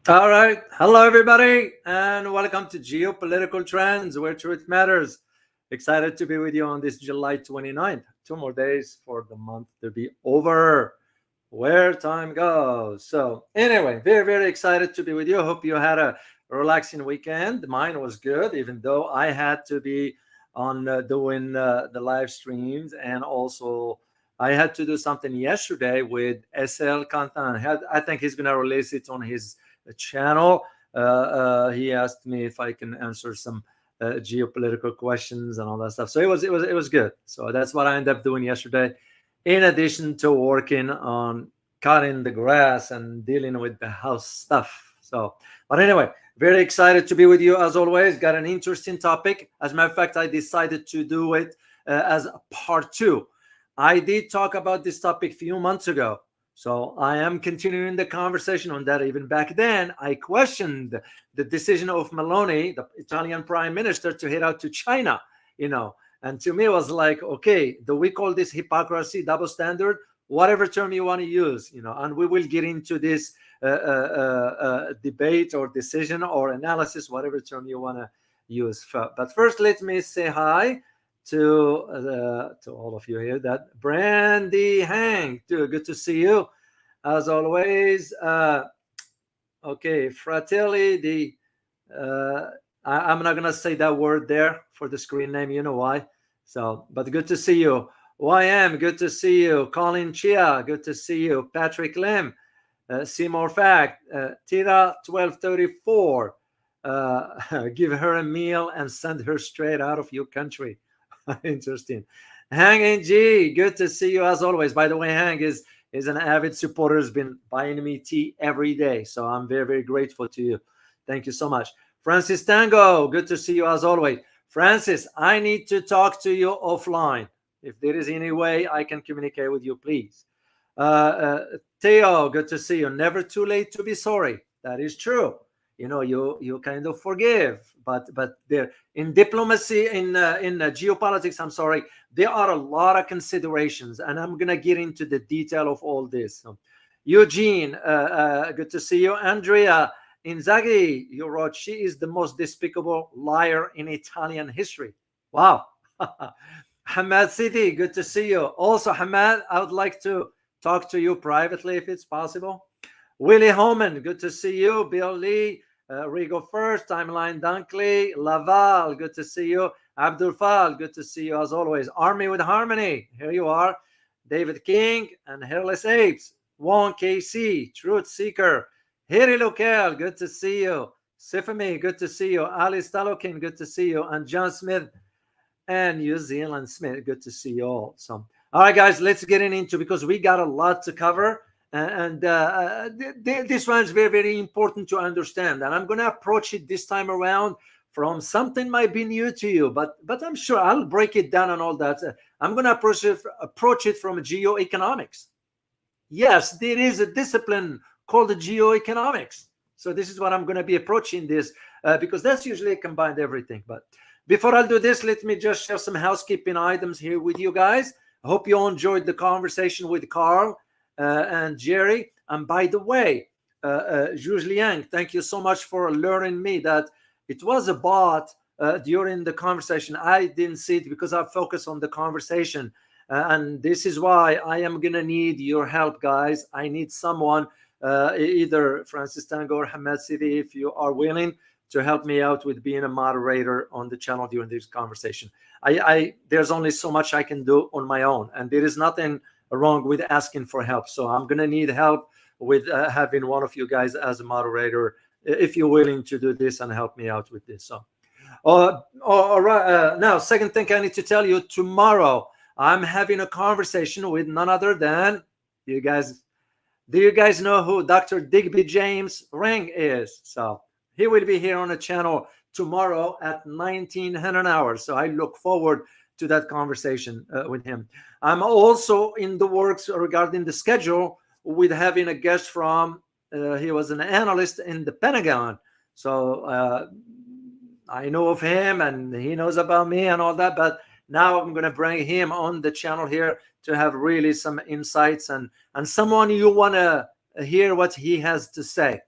All right. Hello, everybody, and welcome to Geopolitical Trends, where truth matters. Excited to be with you on this July 29th. 2 more days for the month to be over. Where time goes. So, anyway, very, very excited to be with you. Hope you had a relaxing weekend. Mine was good, even though I had to be on doing the live streams, and also I had to do something yesterday with SL Content. I think he's going to release it on his channel. He asked me if I can answer some geopolitical questions and all that stuff. So it was good. So that's what I ended up doing yesterday, in addition to working on cutting the grass and dealing with the house stuff. So, but anyway, very excited to be with you as always. Got an interesting topic. As a matter of fact, I decided to do it as a part two. I did talk about this topic a few months ago. So I am continuing the conversation on that. Even back then, I questioned the decision of Meloni, the Italian prime minister, to head out to China, and to me, it was like, okay, do we call this hypocrisy, double standard, whatever term you want to use, and we will get into this debate or decision or analysis, whatever term you want to use. But first, let me say hi to all of you here. That Brandy Hang, too, good to see you as always. Okay, Fratelli, I'm not gonna say that word there for the screen name, you know why. So, but good to see you. YM, good to see you. Colin Chia, good to see you. Patrick Lim, Seymour Fact, Tira 1234. Give her a meal and send her straight out of your country. Interesting. Hang NG, good to see you as always. By the way, Hang is an avid supporter, has been buying me tea every day. So I'm very, very grateful to you. Thank you so much. Francis Tango, good to see you as always. Francis, I need to talk to you offline. If there is any way I can communicate with you, please. Theo, good to see you. Never too late to be sorry. That is true. You kind of forgive, but there in diplomacy, in geopolitics, I'm sorry, there are a lot of considerations, and I'm gonna get into the detail of all this. So, Eugene, good to see you. Andrea Inzaghi, you wrote, she is the most despicable liar in Italian history. Wow. Hamad Sidi, good to see you. Also, Hamad, I would like to talk to you privately if it's possible. Willie Holman, good to see you. Bill Lee, Rigo First, Timeline Dunkley, Laval, good to see you. Abdul Fal, good to see you as always. Army with Harmony, here you are. David King and Hairless Apes. Wong KC, Truth Seeker. Hiri Local, good to see you. Sifami, good to see you. Alice Talokin, good to see you. And John Smith and New Zealand Smith, good to see you all. So, all right, guys, let's get into, because we got a lot to cover. And this one is very, very important to understand. And I'm going to approach it this time around from something might be new to you, but I'm sure I'll break it down and all that. I'm going to approach it from geoeconomics. Yes, there is a discipline called the geoeconomics. So this is what I'm going to be approaching this, because that's usually combined everything. But before I do this, let me just share some housekeeping items here with you guys. I hope you all enjoyed the conversation with Carl and Jerry. And by the way, Jules Liang, thank you so much for alerting me that it was a bot during the conversation. I didn't see it because I focused on the conversation. And this is why I am going to need your help, guys. I need someone, either Francis Tango or Hamed Sidi, if you are willing to help me out with being a moderator on the channel during this conversation. There's only so much I can do on my own, and there is nothing wrong with asking for help. So I'm going to need help with having one of you guys as a moderator, if you're willing to do this and help me out with this. So, all right. Now, second thing I need to tell you, tomorrow I'm having a conversation with none other than, do you guys know who Dr. Digby James Ring is? So he will be here on the channel tomorrow at 1900 hours. So I look forward to that conversation with him. I'm also in the works regarding the schedule with having a guest from, he was an analyst in the Pentagon. So I know of him and he knows about me and all that, but now I'm going to bring him on the channel here to have really some insights and someone you want to hear what he has to say.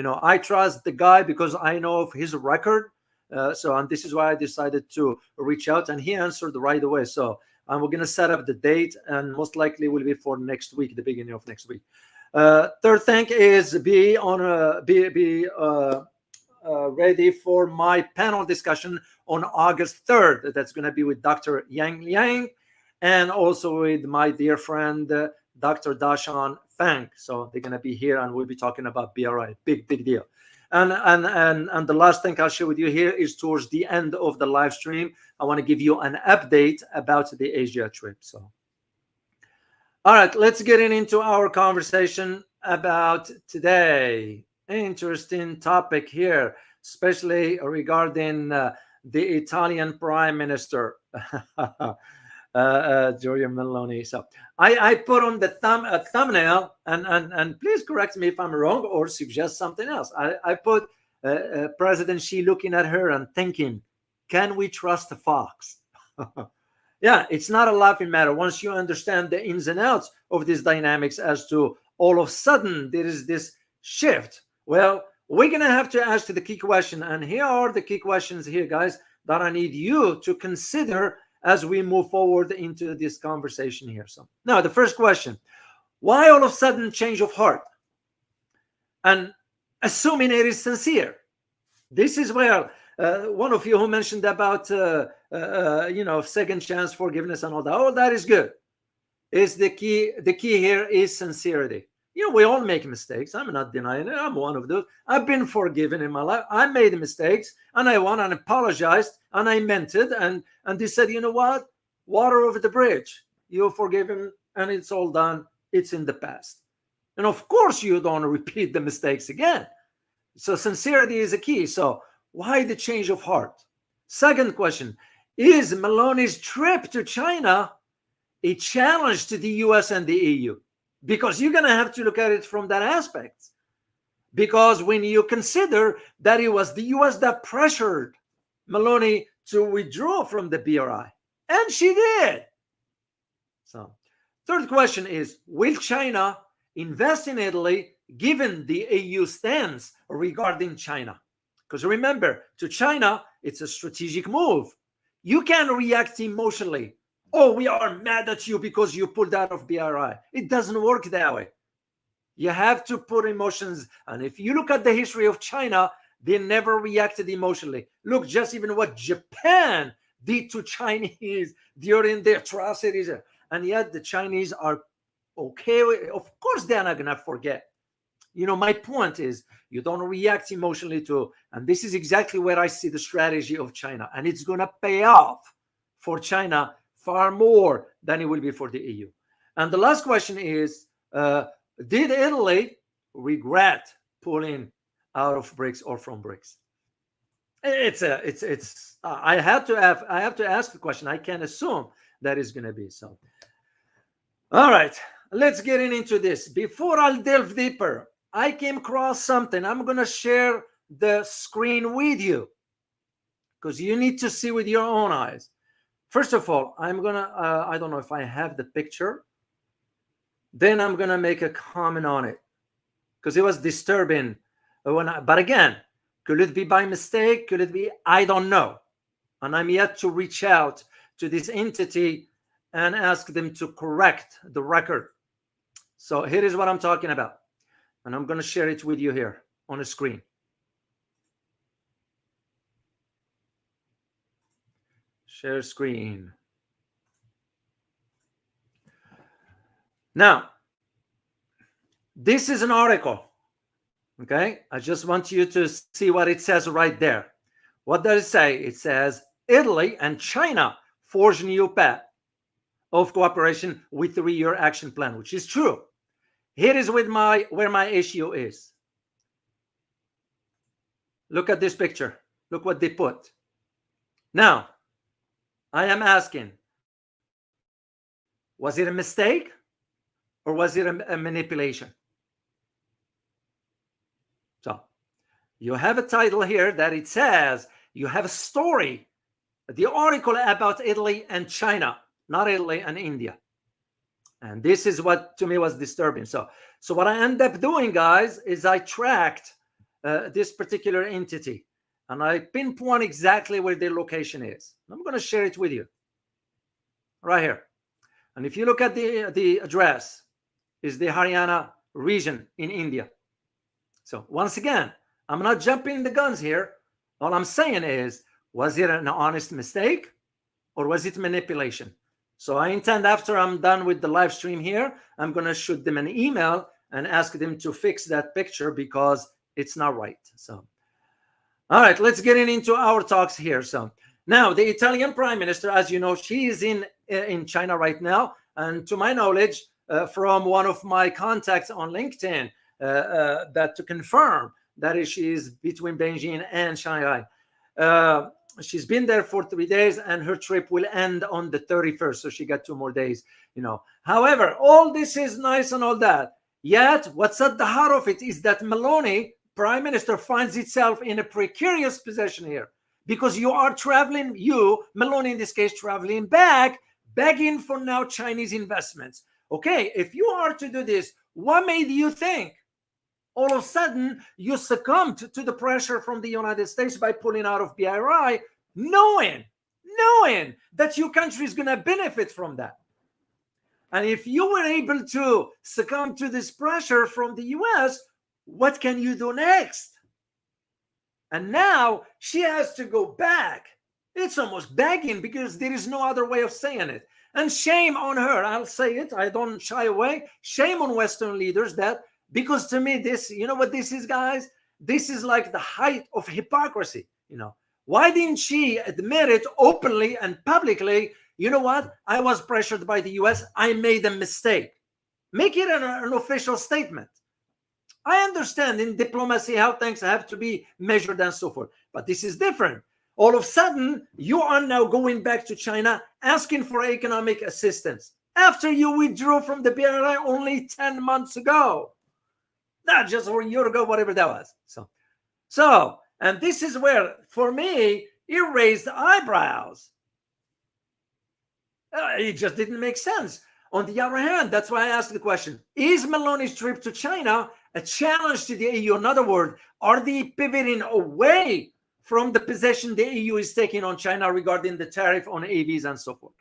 I trust the guy because I know of his record. And this is why I decided to reach out, and he answered right away. So we're going to set up the date, and most likely will be for next week, the beginning of next week. Third thing is be ready for my panel discussion on August 3rd. That's going to be with Dr. Yang Liang, and also with my dear friend Dr. Dashan Fang. So they're going to be here, and we'll be talking about BRI. Big deal. And the last thing I'll share with you here is towards the end of the live stream, I want to give you an update about the Asia trip. So, all right, let's get into our conversation about today. Interesting topic here, especially regarding the Italian Prime Minister, Giorgia Meloni. So I put on the thumbnail, and please correct me if I'm wrong or suggest something else. I put President Xi looking at her and thinking, can we trust the fox? Yeah, it's not a laughing matter once you understand the ins and outs of these dynamics as to all of a sudden there is this shift. Well, we're going to have to ask the key question, and here are the key questions here, guys, that I need you to consider as we move forward into this conversation here. So now the first question, why all of a sudden change of heart? And assuming it is sincere. This is where one of you who mentioned about second chance, forgiveness, and all that. Oh, that is good. Is the key here is sincerity. We all make mistakes. I'm not denying it. I'm one of those. I've been forgiven in my life. I made mistakes, and I won and apologized, and I meant it. And they said, you know what? Water over the bridge. You're forgiven, and it's all done. It's in the past. And of course, you don't repeat the mistakes again. So sincerity is a key. So why the change of heart? Second question, is Meloni's trip to China a challenge to the US and the EU? Because you're going to have to look at it from that aspect. Because when you consider that it was the US that pressured Meloni to withdraw from the BRI, and she did. So, third question is, will China invest in Italy given the EU stance regarding China? Because remember, to China, it's a strategic move. You can react emotionally. Oh, we are mad at you because you pulled out of BRI. It doesn't work that way. You have to put emotions. And if you look at the history of China, they never reacted emotionally. Look, just even what Japan did to Chinese during the atrocities. And yet the Chinese are okay with it. Of course, they're not going to forget. My point is you don't react emotionally to, and this is exactly where I see the strategy of China. And it's going to pay off for China far more than it will be for the EU. And the last question is, did Italy regret pulling out of BRICS or from BRICS? I have to ask the question. I can't assume that is going to be so. All right, let's get into this. Before I'll delve deeper, I came across something. I'm going to share the screen with you because you need to see with your own eyes. First of all, I'm going to, I don't know if I have the picture. Then I'm going to make a comment on it because it was disturbing. But again, could it be by mistake? Could it be? I don't know. And I'm yet to reach out to this entity and ask them to correct the record. So here is what I'm talking about. And I'm going to share it with you here on the screen. Share screen. Now, this is an article. Okay, I just want you to see what it says right there. What does it say? It says Italy and China forge new path of cooperation with 3-year action plan, which is true. Here is where my issue is. Look at this picture. Look what they put. Now, I am asking, was it a mistake or was it a manipulation? So you have a title here that it says you have a story, the article about Italy and China, not Italy and India. And this is what to me was disturbing. So what I end up doing, guys, is I tracked this particular entity, and I pinpoint exactly where their location is. I'm going to share it with you right here. And if you look at the address, is the Haryana region in India. So once again, I'm not jumping the guns here. All I'm saying is, was it an honest mistake or was it manipulation? So I intend, after I'm done with the live stream here, I'm going to shoot them an email and ask them to fix that picture because it's not right. So, all right, let's get into our talks here. So now the Italian Prime Minister, as you know, she is in China right now. And to my knowledge, from one of my contacts on LinkedIn, that to confirm that she is between Beijing and Shanghai. She's been there for 3 days and her trip will end on the 31st. So she got 2 more days, However, all this is nice and all that. Yet what's at the heart of it is that Meloni, Prime Minister, finds itself in a precarious position here because you are traveling, Meloni in this case, traveling back, begging for now Chinese investments. Okay, if you are to do this, what made you think all of a sudden you succumbed to the pressure from the United States by pulling out of BRI, knowing that your country is going to benefit from that? And if you were able to succumb to this pressure from the US, what can you do next? And now she has to go back. It's almost begging because there is no other way of saying it. And shame on her. I'll say it. I don't shy away. Shame on Western leaders that, because to me, this, you know what this is, guys? This is like the height of hypocrisy. Why didn't she admit it openly and publicly? You know what? I was pressured by the US. I made a mistake. Make it an official statement. I understand in diplomacy how things have to be measured and so forth. But this is different. All of a sudden, you are now going back to China asking for economic assistance after you withdrew from the BRI only 10 months ago. Not just a year ago, whatever that was. So, and this is where, for me, it raised eyebrows. It just didn't make sense. On the other hand, that's why I asked the question, is Meloni's trip to China a challenge to the EU? In other words, are they pivoting away from the position the EU is taking on China regarding the tariff on AVs and so forth?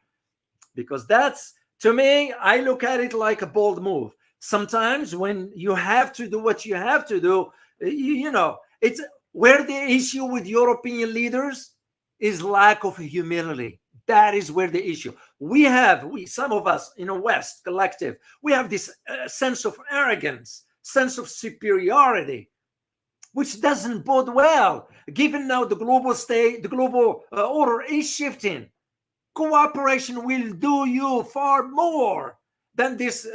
Because that's, to me, I look at it like a bold move. Sometimes when you have to do what you have to do, it's where the issue with European leaders is lack of humility. That is where the issue. Some of us in the West collective, we have this sense of arrogance, sense of superiority, which doesn't bode well. Given now the global state, the global order is shifting. Cooperation will do you far more than this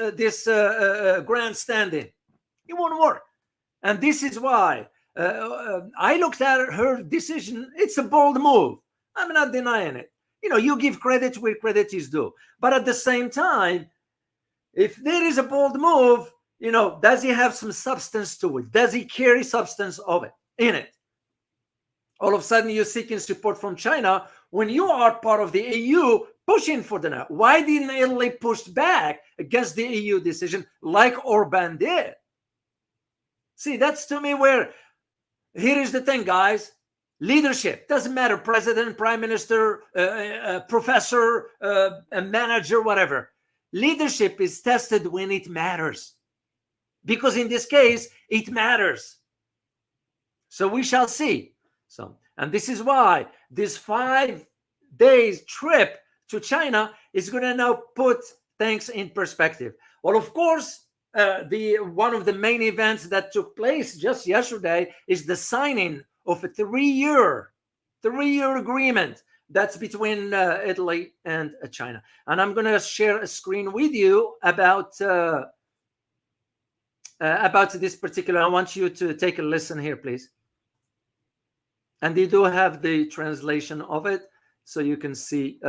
grandstanding. It won't work. And this is why I looked at her decision. It's a bold move. I'm not denying it. You give credit where credit is due. But at the same time, if there is a bold move, does he have some substance to it? Does he carry substance in it? All of a sudden, you're seeking support from China when you are part of the EU pushing for the now. Why didn't Italy push back against the EU decision like Orban did? See, that's to me where, here is the thing, guys. Leadership doesn't matter. President, prime minister, professor, a manager, whatever. Leadership is tested when it matters. Because in this case, it matters. So we shall see. And this is why this 5 days trip to China is going to now put things in perspective. Well, of course, one of the main events that took place just yesterday is the signing of a 3-year agreement that's between Italy and China. And I'm going to share a screen with you about this particular. I want you to take a listen here, please. And they do have the translation of it, so you can see.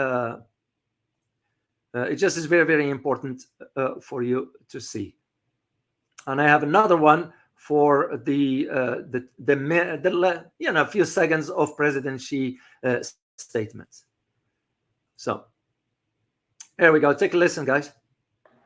It just is very, very important for you to see. And I have another one for the a few seconds of President Xi statements. So here we go. Take a listen, guys.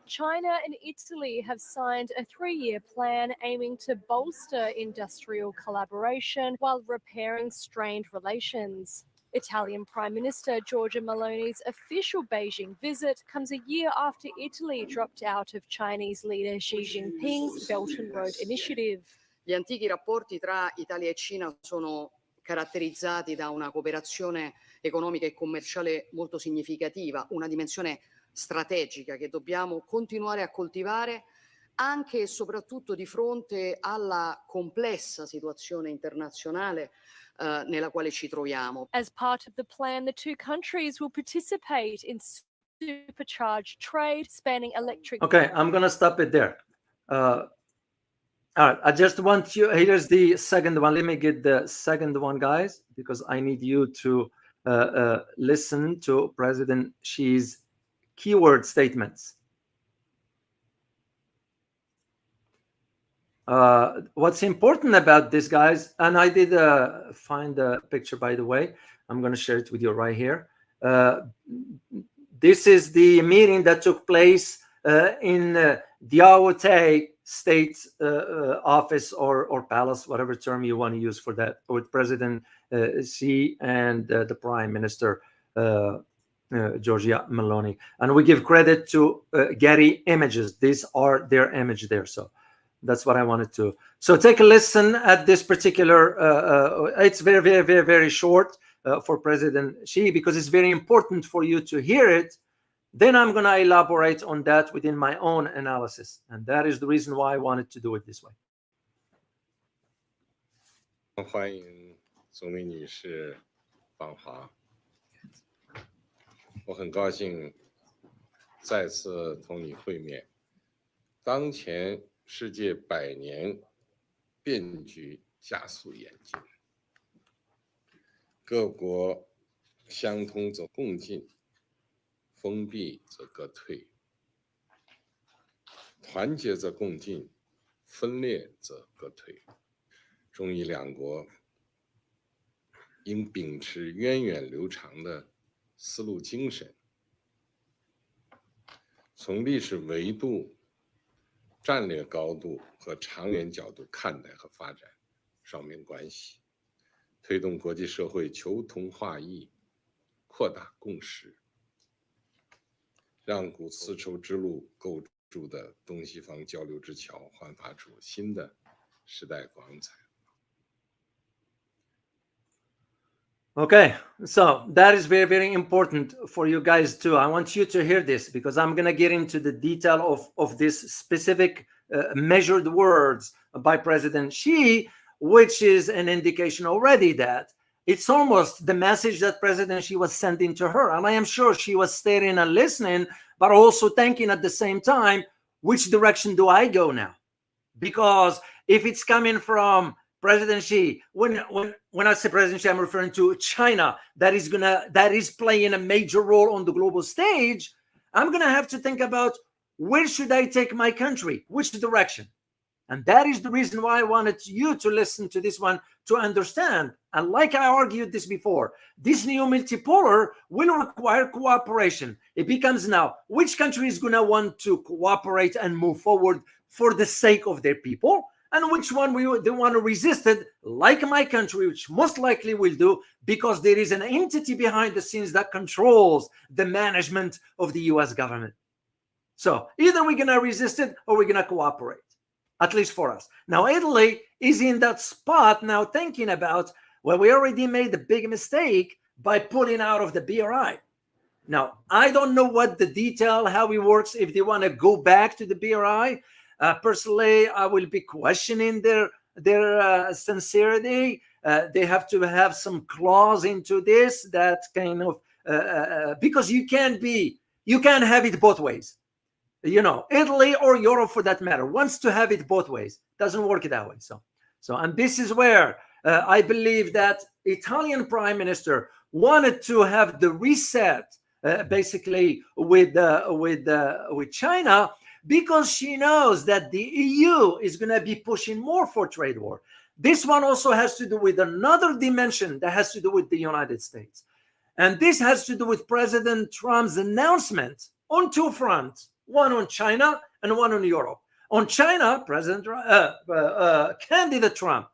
China and Italy have signed a 3-year plan aiming to bolster industrial collaboration while repairing strained relations. Italian Prime Minister Giorgia Meloni's official Beijing visit comes a year after Italy dropped out of Chinese leader Xi Jinping's Belt and Road Initiative. Gli antichi rapporti tra Italia e Cina sono caratterizzati da una cooperazione economica e commerciale molto significativa, una dimensione strategica che dobbiamo continuare a coltivare anche e soprattutto di fronte alla complessa situazione internazionale nella quale ci troviamo. As part of the plan, the two countries will participate in supercharged trade spanning electric. Okay, I'm gonna stop it there. All right, I just want you, here's the second one. Let me get the second one, guys, because I need you to listen to President Xi's keyword statements. What's important about this, guys, and I did find the picture, by the way. I'm going to share it with you right here. This is the meeting that took place in Diaote State Office or Palace, whatever term you want to use for that, with President Xi and the Prime Minister Giorgia Meloni. And we give credit to Getty Images. These are their image there. So that's what I wanted to. So take a listen at this particular, it's very, very, very, very short for President Xi, because it's very important for you to hear it. Then I'm going to elaborate on that within my own analysis. And that is the reason why I wanted to do it this way. 欢迎总理女士访华，我很高兴再次同你会面。当前世界百年变局加速演进，各国相通则共进，封闭则各退，团结则共进，分裂则各退。中伊两国应秉持源远流长的思路精神，从历史维度、战略高度和长远角度看待和发展双边关系，推动国际社会求同化异，扩大共识，让古丝绸之路构筑的东西方交流之桥焕发出新的时代光彩。Okay, so that is very, very important for you guys too. I want you to hear this, because I'm going to get into the detail of this specific measured words by President Xi, which is an indication already that it's almost the message that President Xi was sending to her. And I am sure she was staring and listening, but also thinking at the same time, which direction do I go now? Because if it's coming from President Xi, when I say President Xi, I'm referring to China, that is playing a major role on the global stage. I'm gonna have to think about, where should I take my country? Which direction? And that is the reason why I wanted you to listen to this one, to understand. And like I argued this before, this new multipolar will require cooperation. It becomes now, which country is gonna want to cooperate and move forward for the sake of their people? And which one they want to resist it, like my country, which most likely will do, because there is an entity behind the scenes that controls the management of the US government. So either we're going to resist it or we're going to cooperate, at least for us. Now, Italy is in that spot now, thinking about, well, we already made a big mistake by pulling out of the BRI. Now, I don't know what the detail, how it works, if they want to go back to the BRI. Personally, I will be questioning their sincerity. They have to have some clause into this that kind of because you can't have it both ways. You know, Italy or Europe, for that matter, wants to have it both ways. Doesn't work that way. So, and this is where I believe that Italian Prime Minister wanted to have the reset, basically with China, because she knows that the EU is going to be pushing more for trade war. This one also has to do with another dimension that has to do with the United States. And this has to do with President Trump's announcement on two fronts. one on China and one on Europe. On China, candidate Trump,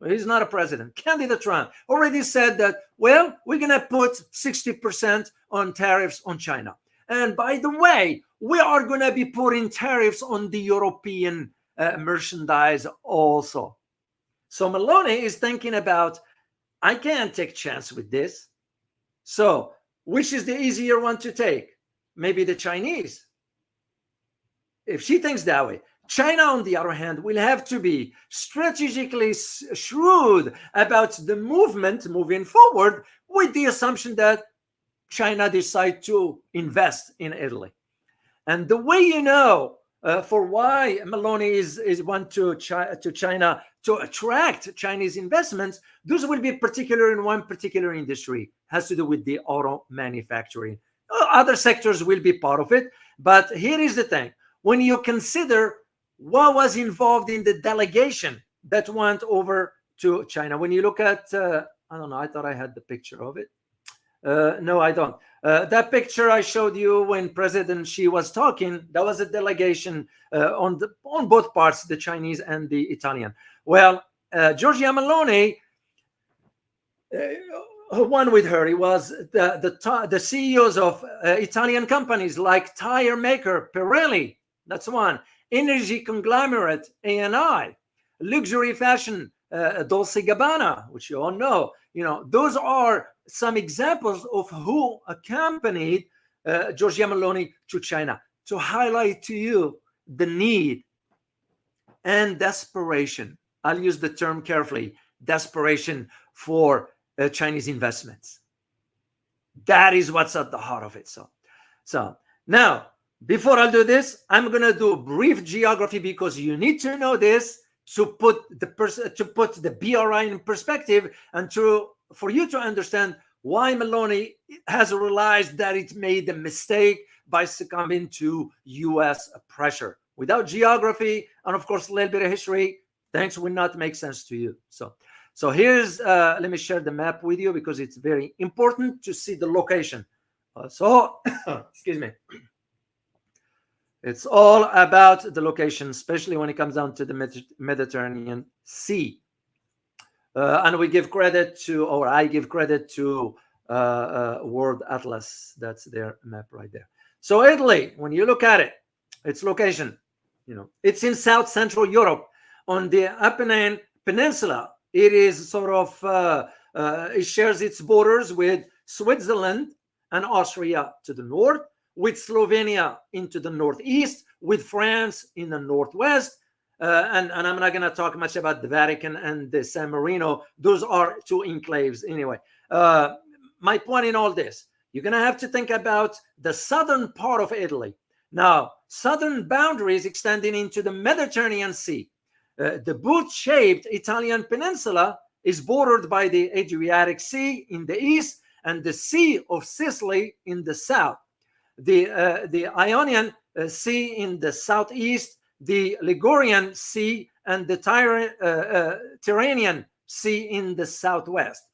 he's not a president, candidate Trump already said that, well, we're going to put 60% on tariffs on China. And by the way, we are going to be putting tariffs on the European merchandise also. So Meloni is thinking about, I can't take chance with this. So which is the easier one to take? Maybe the Chinese. If she thinks that way. China, on the other hand, will have to be strategically shrewd about the movement moving forward, with the assumption that China decides to invest in Italy. And the way you know for why Meloni is one to China to attract Chinese investments, those will be particular in one particular industry, has to do with the auto manufacturing. Other sectors will be part of it, but here is the thing. When you consider what was involved in the delegation that went over to China, when you look at, I don't know, I thought I had the picture of it. No, I don't. That picture I showed you when President Xi was talking, that was a delegation on both parts, the Chinese and the Italian. Well, Giorgia Meloni, one with her, it was the CEOs of Italian companies like tire maker Pirelli, that's one, energy conglomerate ANI, luxury fashion Dolce & Gabbana, which you all know. You know, those are some examples of who accompanied Giorgia Meloni to China, to highlight to you the need and desperation. I'll use the term carefully, desperation for Chinese investments. That is what's at the heart of it. So now, before I do this, I'm going to do a brief geography, because you need to know this to put the BRI in perspective, and for you to understand why Meloni has realized that it made a mistake by succumbing to U.S. pressure. Without geography and, of course, a little bit of history, things will not make sense to you. So here's, let me share the map with you, because it's very important to see the location. Excuse me. It's all about the location, especially when it comes down to the Mediterranean Sea. And we give credit to, or I give credit to World Atlas. That's their map right there. So Italy, when you look at it, its location, you know, it's in South Central Europe on the Apennine Peninsula. It is sort of, it shares its borders with Switzerland and Austria to the north, with Slovenia into the northeast, with France in the northwest. And I'm not going to talk much about the Vatican and the San Marino. Those are two enclaves anyway. My point in all this, you're going to have to think about the southern part of Italy. Now, southern boundaries extending into the Mediterranean Sea. The boot-shaped Italian peninsula is bordered by the Adriatic Sea in the east and the Sea of Sicily in the south. The Ionian Sea in the southeast, the Ligurian Sea, and the Tyrrhenian Sea in the southwest.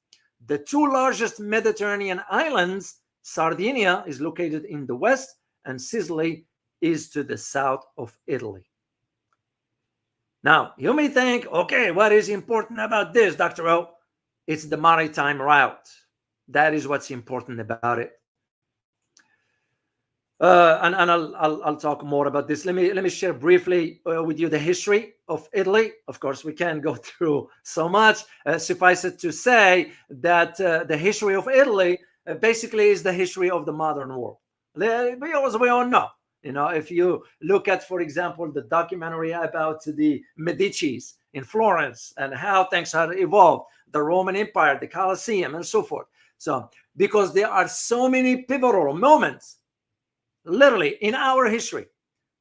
The two largest Mediterranean islands, Sardinia is located in the west, and Sicily is to the south of Italy. Now, you may think, okay, what is important about this, Dr. O? It's the maritime route. That is what's important about it. And I'll talk more about this. Let me share briefly with you the history of Italy. Of course, we can't go through so much. Suffice it to say that the history of Italy basically is the history of the modern world. We all know. You know, if you look at, for example, the documentary about the Medicis in Florence and how things have evolved, the Roman Empire, the Colosseum, and so forth. So, because there are so many pivotal moments, literally in our history,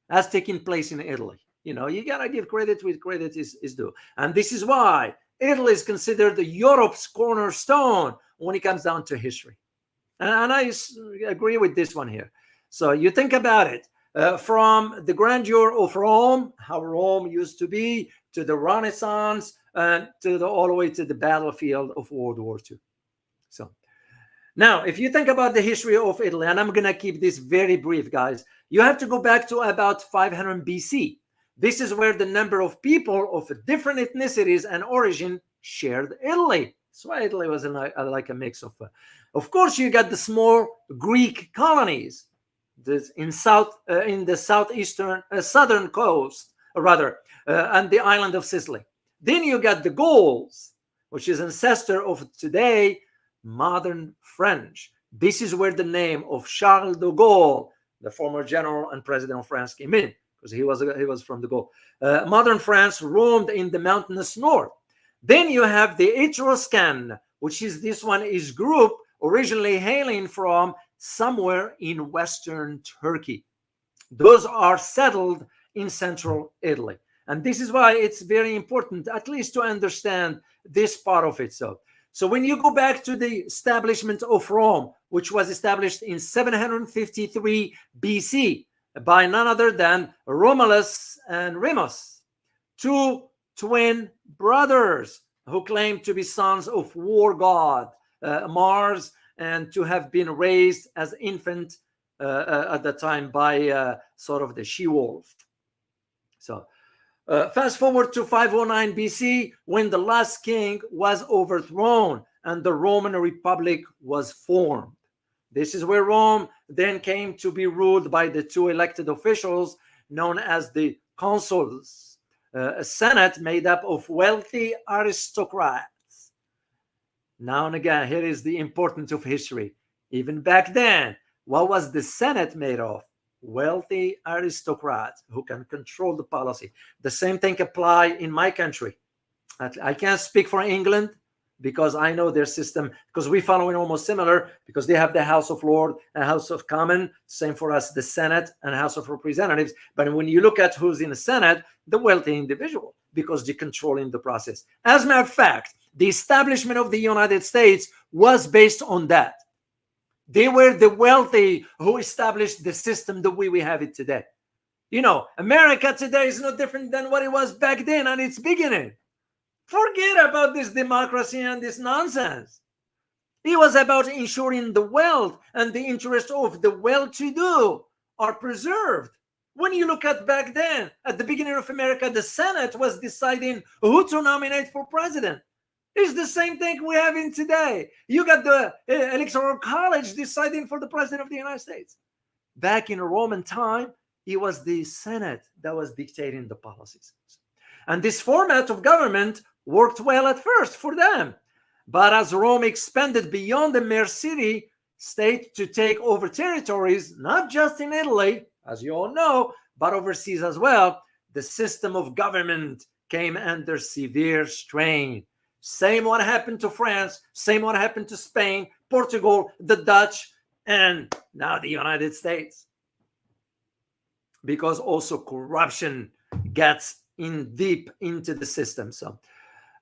has taken place in Italy. You know, you gotta give credit where credit is due, and this is why Italy is considered Europe's cornerstone when it comes down to history. And I agree with this one here. So you think about it, from the grandeur of Rome, how Rome used to be, to the Renaissance, and all the way to the battlefield of World War II. So now, if you think about the history of Italy, and I'm going to keep this very brief, guys, You have to go back to about 500 BC. This is where the number of people of different ethnicities and origin shared Italy. That's why Italy was like a mix of course, you got the small Greek colonies in the southeastern, southern coast, and the island of Sicily. Then you got the Gauls, which is ancestor of today modern French. This is where the name of Charles de Gaulle, the former general and president of France, came in, because he was from the Gaul. Modern France roamed in the mountainous north. Then you have the Etruscan, which is this one is group originally hailing from somewhere in western Turkey. Those are settled in central Italy. And this is why it's very important, at least to understand this part of it. So when you go back to the establishment of Rome, which was established in 753 BC by none other than Romulus and Remus, two twin brothers who claimed to be sons of war god Mars, and to have been raised as infant at the time by sort of the she-wolf. So fast forward to 509 BC, when the last king was overthrown and the Roman Republic was formed. This is where Rome then came to be ruled by the two elected officials known as the consuls, a senate made up of wealthy aristocrats. Now and again, here is the importance of history. Even back then, what was the senate made of? Wealthy aristocrats who can control the policy. The same thing apply in my country. I can't speak for England because I know their system, because we follow it almost similar, because they have the House of Lords and House of Commons. Same for us, the Senate and House of Representatives. But when you look at who's in the Senate, the wealthy individual, because they're controlling the process. As a matter of fact, the establishment of the United States was based on that. They were the wealthy who established the system the way we have it today. You know, America today is no different than what it was back then at its beginning. Forget about this democracy and this nonsense. It was about ensuring the wealth and the interest of the well-to-do are preserved. When you look at back then, at the beginning of America, the Senate was deciding who to nominate for president. It's the same thing we have in today. You got the Electoral College deciding for the president of the United States. Back in Roman time, it was the Senate that was dictating the policies. And this format of government worked well at first for them. But as Rome expanded beyond the mere city state to take over territories, not just in Italy, as you all know, but overseas as well, the system of government came under severe strain. Same what happened to France, same what happened to Spain, Portugal, the Dutch, and now the United States. Because also corruption gets in deep into the system. So,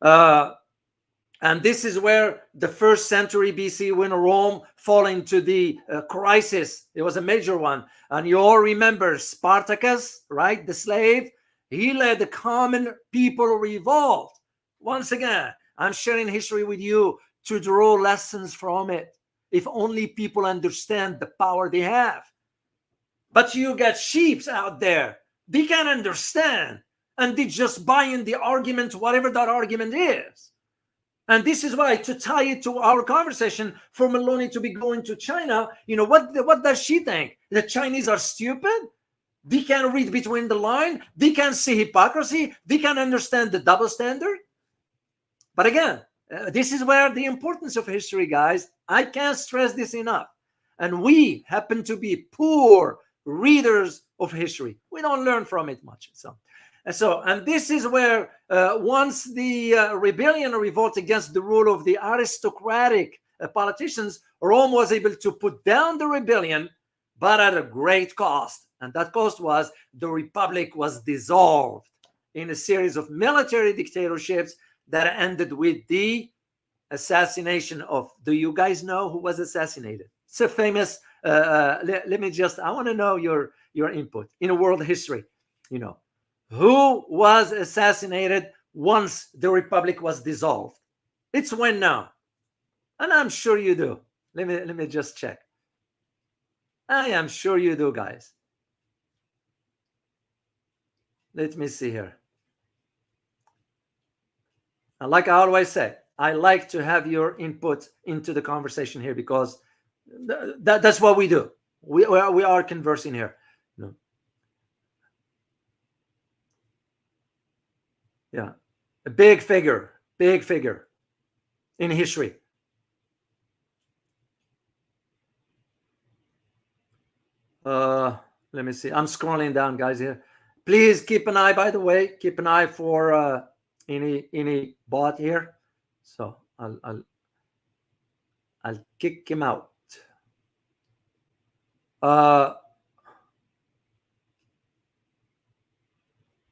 and this is where the 1st century BC, when Rome fell into the crisis, it was a major one. And you all remember Spartacus, right? The slave, he led the common people revolt. Once again, I'm sharing history with you to draw lessons from it. If only people understand the power they have. But you got sheeps out there, they can't understand. And they just buy in the argument, whatever that argument is. And this is why, to tie it to our conversation, for Meloni to be going to China, you know, what does she think? The Chinese are stupid? They can't read between the lines? They can't see hypocrisy? They can't understand the double standard? But again, this is where the importance of history, guys, I can't stress this enough. And we happen to be poor readers of history. We don't learn from it much. And this is where once the rebellion or revolt against the rule of the aristocratic politicians, Rome was able to put down the rebellion, but at a great cost. And that cost was the republic was dissolved in a series of military dictatorships that ended with the assassination of, do you guys know who was assassinated? It's a famous, let me just, I want to know your input in world history. You know, who was assassinated once the republic was dissolved? It's when now? And I'm sure you do. Let me just check. I am sure you do, guys. Let me see here. And like I always say, I like to have your input into the conversation here, because that's what we do. We are conversing here. No. Yeah, a big figure in history. Let me see. I'm scrolling down, guys, here. Please keep an eye, by the way, keep an eye for any bot here. So I'll kick him out.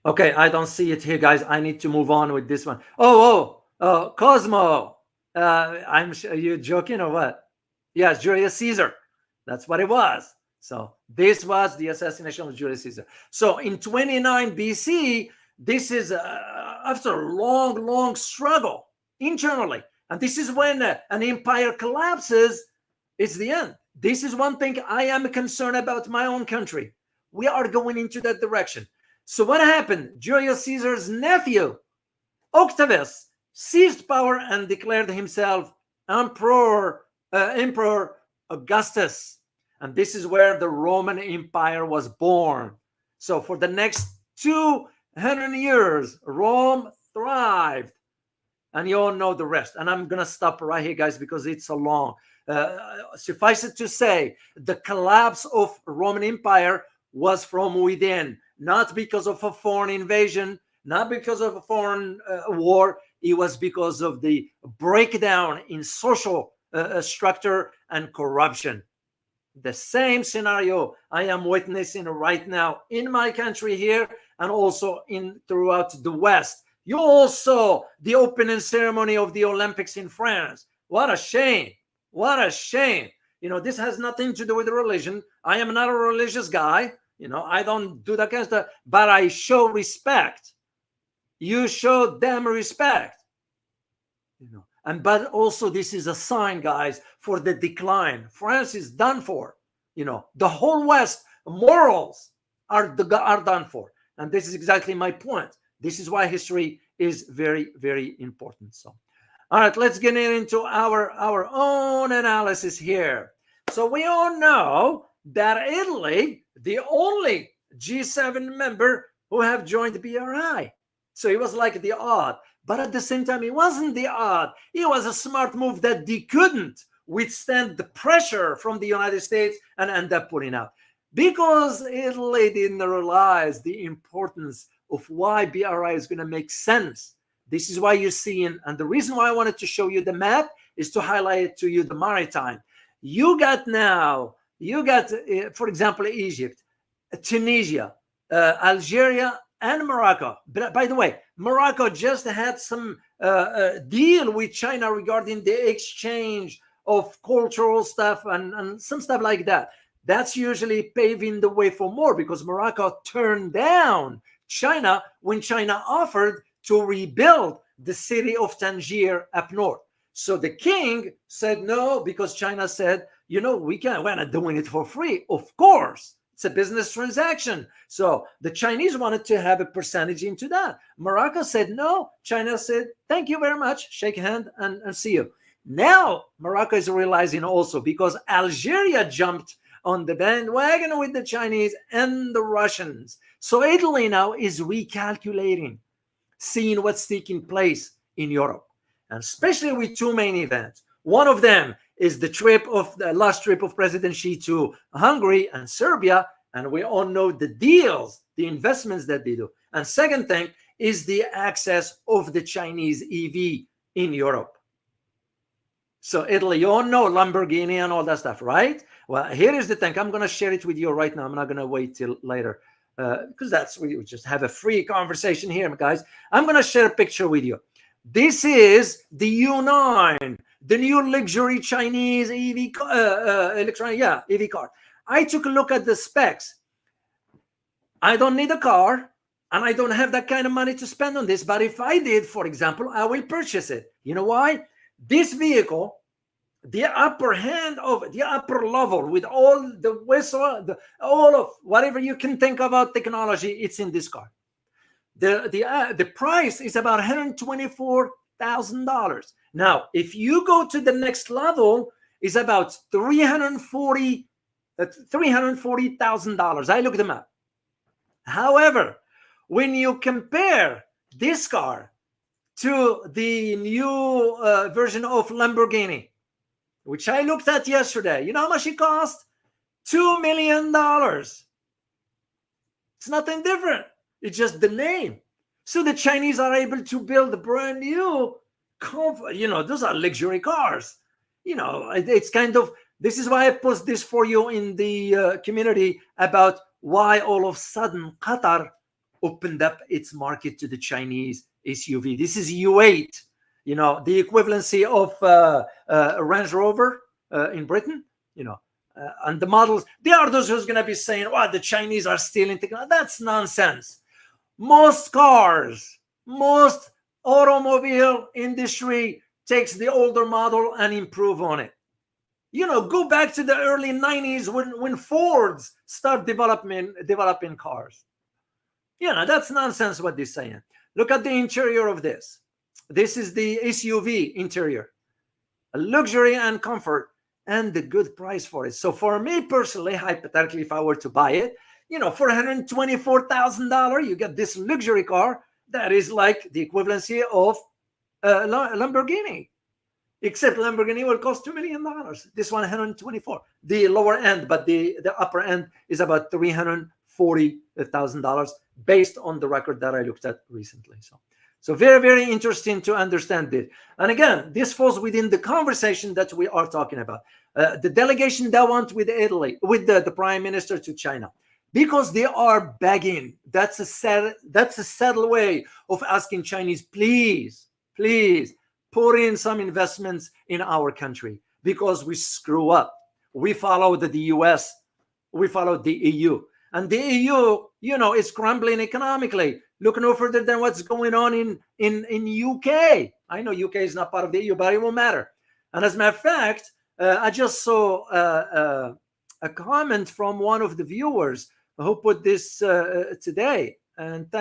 Okay, I don't see it here, guys. I need to move on with this one. Oh, Cosmo. I'm sure you're joking or what? Yes, Julius Caesar. That's what it was. So this was the assassination of Julius Caesar. So in 29 BC, this is after a long struggle internally. And this is when an empire collapses. It's the end. This is one thing I am concerned about my own country. We are going into that direction. So what happened? Julius Caesar's nephew, Octavius, seized power and declared himself Emperor Augustus. And this is where the Roman Empire was born. So for the next 200 years, Rome thrived. And you all know the rest. And I'm going to stop right here, guys, because it's so long. Suffice it to say, the collapse of Roman Empire was from within, not because of a foreign invasion, not because of a foreign war. It was because of the breakdown in social structure and corruption. The same scenario I am witnessing right now in my country here, and also throughout the West. You all saw the opening ceremony of the Olympics in France. What a shame. What a shame. You know, this has nothing to do with religion. I am not a religious guy. You know, I don't do that kind of stuff, but I show respect. You show them respect. You know, but also this is a sign, guys, for the decline. France is done for. You know, the whole West morals are done for. And this is exactly my point. This is why history is very, very important. So, all right, let's get into our own analysis here. So we all know that Italy, the only G7 member who have joined BRI. So it was like the odd. But at the same time, it wasn't the odd. It was a smart move that they couldn't withstand the pressure from the United States and end up pulling out. Because Italy didn't realize the importance of why BRI is going to make sense. This is why you see, and the reason why I wanted to show you the map is to highlight to you the maritime. You got, for example, Egypt, Tunisia, Algeria, and Morocco. But by the way, Morocco just had some deal with China regarding the exchange of cultural stuff and some stuff like that. That's usually paving the way for more, because Morocco turned down China when China offered to rebuild the city of Tangier up north. So the king said no, because China said, you know, we're not doing it for free. Of course, it's a business transaction. So the Chinese wanted to have a percentage into that. Morocco said no. China said, thank you very much. Shake hand and see you. Now Morocco is realizing also, because Algeria jumped on the bandwagon with the Chinese and the Russians. So Italy now is recalculating, seeing what's taking place in Europe, and especially with two main events. One of them is the last trip of President Xi to Hungary and Serbia, and we all know the deals, the investments that they do. And second thing is the access of the Chinese EV in Europe. So Italy, you all know Lamborghini and all that stuff, right? Well, here is the thing. I'm going to share it with you right now. I'm not going to wait till later, because we just have a free conversation here, guys. I'm going to share a picture with you. This is the U9, the new luxury Chinese EV EV car. I took a look at the specs. I don't need a car, and I don't have that kind of money to spend on this. But if I did, for example, I will purchase it. You know why? This vehicle, the upper level with all the whistle, all of whatever you can think about technology, it's in this car. The price is about $124,000. Now, if you go to the next level, it's about $340,000. I looked them up. However, when you compare this car to the new version of Lamborghini, which I looked at yesterday, you know how much it cost? $2 million. It's nothing different. It's just the name. So the Chinese are able to build a brand new, those are luxury cars. It's kind of, this is why I post this for you in the community about why all of a sudden Qatar opened up its market to the Chinese SUV. This is U8, the equivalency of a Range Rover in Britain, and the models. There are those who's going to be saying, "Well, the Chinese are stealing technology." That's nonsense. Most cars, most automobile industry takes the older model and improve on it. Go back to the early 90s when Fords start developing cars. That's nonsense what they're saying. Look at the interior of this. This is the SUV interior. Luxury and comfort and the good price for it. So for me personally, hypothetically, if I were to buy it, for $124,000, you get this luxury car that is like the equivalency of Lamborghini. Except Lamborghini will cost $2 million. This one, $124,000. The lower end, but the upper end is about $340,000 based on the record that I looked at recently. So very, very interesting to understand this. And again, this falls within the conversation that we are talking about. The delegation that went with Italy, with the prime minister to China, because they are begging. That's a subtle way of asking Chinese, please, put in some investments in our country because we screw up. We followed the US, we followed the EU. And the EU, is crumbling economically. Look no further than what's going on in UK. I know UK is not part of the EU, but it won't matter. And as a matter of fact, I just saw a comment from one of the viewers who put this today. And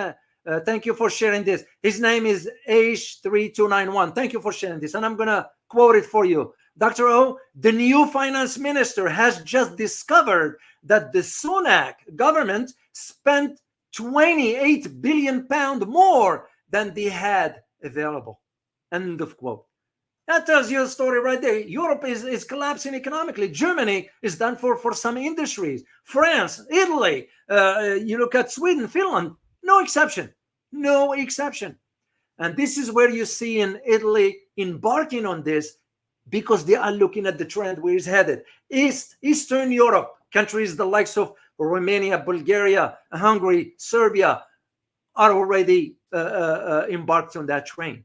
thank you for sharing this. His name is H3291. Thank you for sharing this. And I'm going to quote it for you. Dr. O, the new finance minister has just discovered that the Sunak government spent 28 billion pounds more than they had available. End of quote. That tells you a story right there. Europe is collapsing economically. Germany is done for some industries. France, Italy, you look at Sweden, Finland, no exception. No exception. And this is where you see in Italy embarking on this because they are looking at the trend where it's headed. Eastern Europe, countries the likes of Romania, Bulgaria, Hungary, Serbia are already embarked on that train.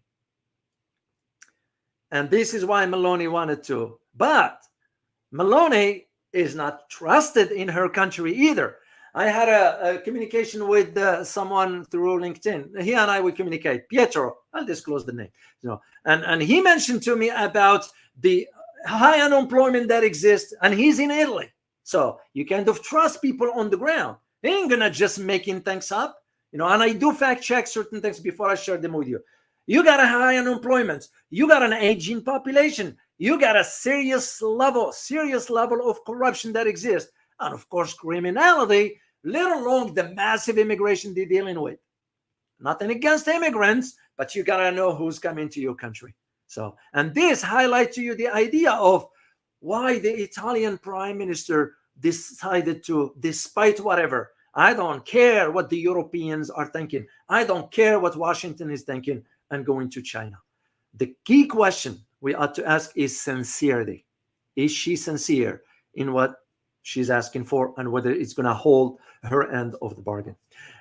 And this is why Meloni wanted to. But Meloni is not trusted in her country either. I had a communication with someone through LinkedIn. He and I would communicate. Pietro, I'll disclose the name. And he mentioned to me about the high unemployment that exists, and he's in Italy. So you kind of trust people on the ground. They ain't gonna just making things up, and I do fact check certain things before I share them with you. You got a high unemployment. You got an aging population. You got a serious level of corruption that exists. And of course, criminality, let alone the massive immigration they're dealing with. Nothing against immigrants, but you got to know who's coming to your country. So, and this highlights to you the idea of why the Italian prime minister decided to, despite whatever, I don't care what the Europeans are thinking. I don't care what Washington is thinking, and going to China. The key question we ought to ask is sincerity. Is she sincere in what she's asking for and whether it's going to hold her end of the bargain?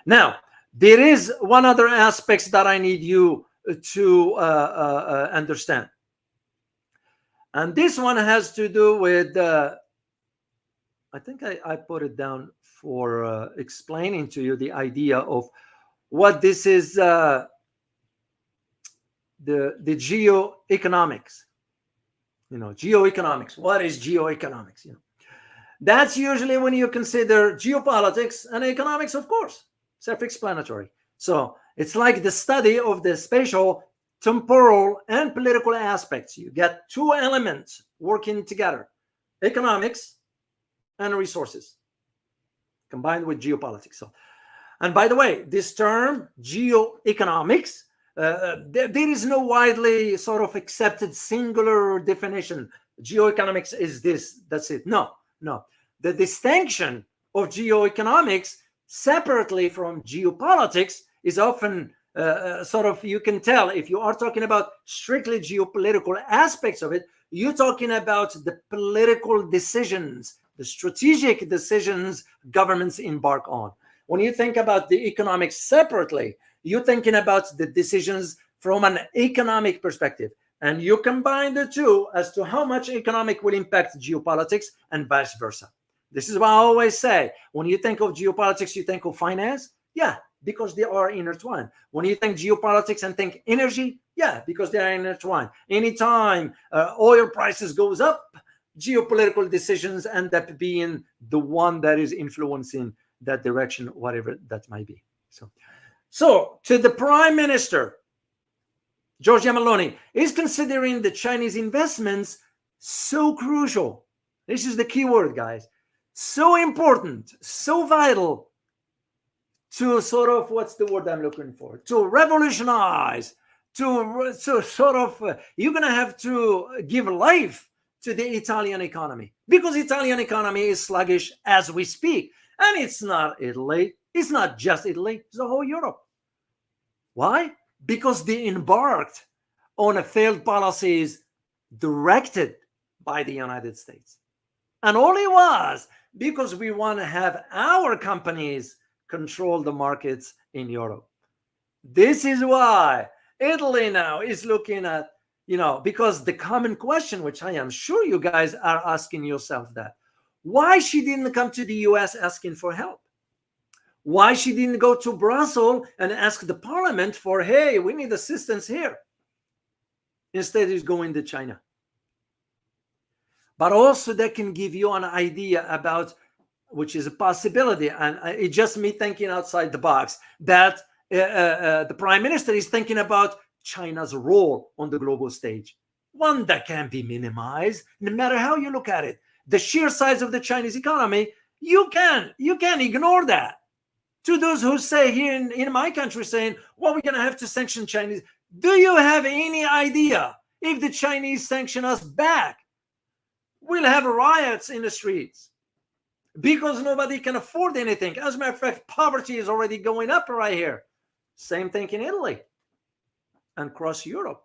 Now, there is one other aspect that I need you to understand. And this one has to do with, I think I put it down for explaining to you the idea of what this is, the geoeconomics. Geoeconomics. What is geoeconomics? That's usually when you consider geopolitics and economics, of course, self-explanatory. So It's like the study of the spatial, temporal, and political aspects. You get two elements working together, economics and resources, combined with geopolitics. So, and by the way, this term, geoeconomics, there is no widely sort of accepted singular definition. Geoeconomics is this, that's it. No. The distinction of geoeconomics separately from geopolitics is often sort of, you can tell if you are talking about strictly geopolitical aspects of it, you're talking about the political decisions, the strategic decisions governments embark on. When you think about the economics separately, you're thinking about the decisions from an economic perspective. And you combine the two as to how much economic will impact geopolitics and vice versa. This is what I always say. When you think of geopolitics, you think of finance? Yeah, because they are intertwined. When you think geopolitics and think energy? Yeah, because they are intertwined. Anytime oil prices goes up, geopolitical decisions end up being the one that is influencing that direction, whatever that might be. So to the Prime Minister, Giorgia Meloni, is considering the Chinese investments so crucial. This is the key word, guys. So important, so vital to sort of, what's the word I'm looking for? To revolutionize, to sort of, you're going to have to give life to the Italian economy, because Italian economy is sluggish as we speak. And it's not Italy. It's not just Italy. It's the whole Europe. Why? Because they embarked on a failed policies directed by the United States. And all it was because we want to have our companies control the markets in Europe. This is why Italy now is looking at, because the common question, which I am sure you guys are asking yourself, that why she didn't come to the US asking for help? Why she didn't go to Brussels and ask the parliament for, hey, we need assistance here. Instead, he's going to China. But also that can give you an idea about, which is a possibility, and it's just me thinking outside the box, that the Prime Minister is thinking about China's role on the global stage. One that can't be minimized, no matter how you look at it. The sheer size of the Chinese economy, you can ignore that. To those who say here in my country saying, well, we're going to have to sanction Chinese. Do you have any idea if the Chinese sanction us back? We'll have riots in the streets because nobody can afford anything. As a matter of fact, poverty is already going up right here. Same thing in Italy and across Europe.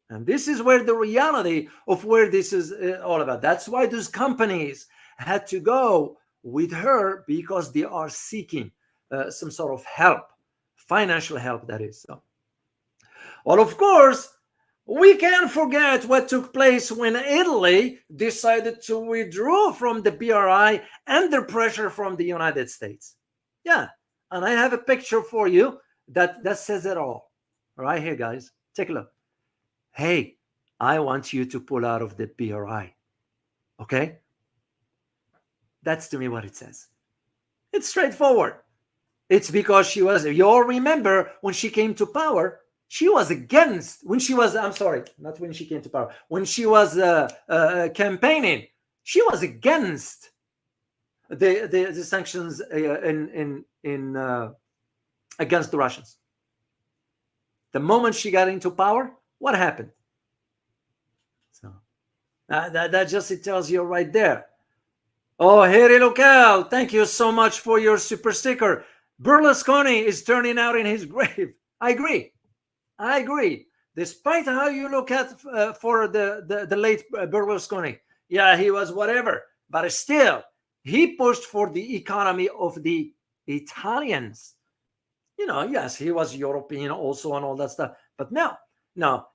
And this is where the reality of where this is all about. That's why those companies had to go with her, because they are seeking some sort of help, financial help, that is. Well, of course, we can't forget what took place when Italy decided to withdraw from the BRI under pressure from the United States. Yeah, and I have a picture for you that says it all. Right here, guys, take a look. Hey, I want you to pull out of the BRI. Okay? That's to me what it says. It's straightforward. It's because she was, you all remember when she came to power, she was against, when she was campaigning, she was against the sanctions against the Russians. The moment she got into power, what happened? So that just, it tells you right there. Oh, Harry Local, thank you so much for your super sticker. Berlusconi is turning out in his grave. I agree. Despite how you look at for the late Berlusconi, yeah, he was whatever, but still, he pushed for the economy of the Italians. Yes, he was European also and all that stuff, but no,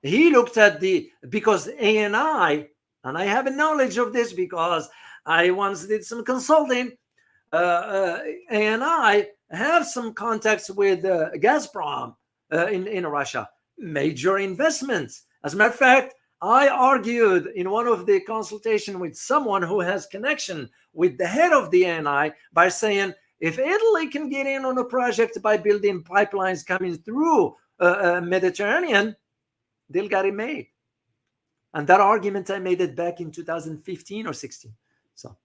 he looked at because ANI, and I have a knowledge of this because I once did some consulting, and I have some contacts with Gazprom in Russia, major investments. As a matter of fact, I argued in one of the consultation with someone who has connection with the head of the ANI by saying, If Italy can get in on a project by building pipelines coming through Mediterranean, they'll get it made. And that argument, I made it back in 2015 or 16. So,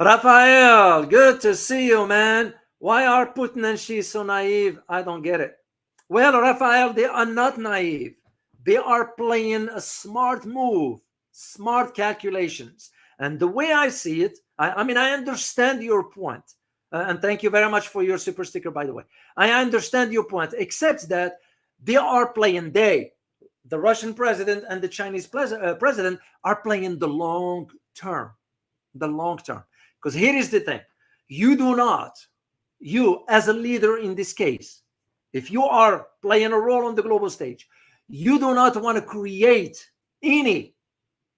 Rafael, good to see you, man. Why are Putin and Xi so naive? I don't get it. Well, Rafael, they are not naive. They are playing a smart move, smart calculations. And the way I see it, I mean, I understand your point. And thank you very much for your super sticker, by the way. I understand your point, except that they are playing, the Russian president and the Chinese president are playing the long term. The long term. Because here is the thing. You as a leader in this case, if you are playing a role on the global stage, you do not want to create any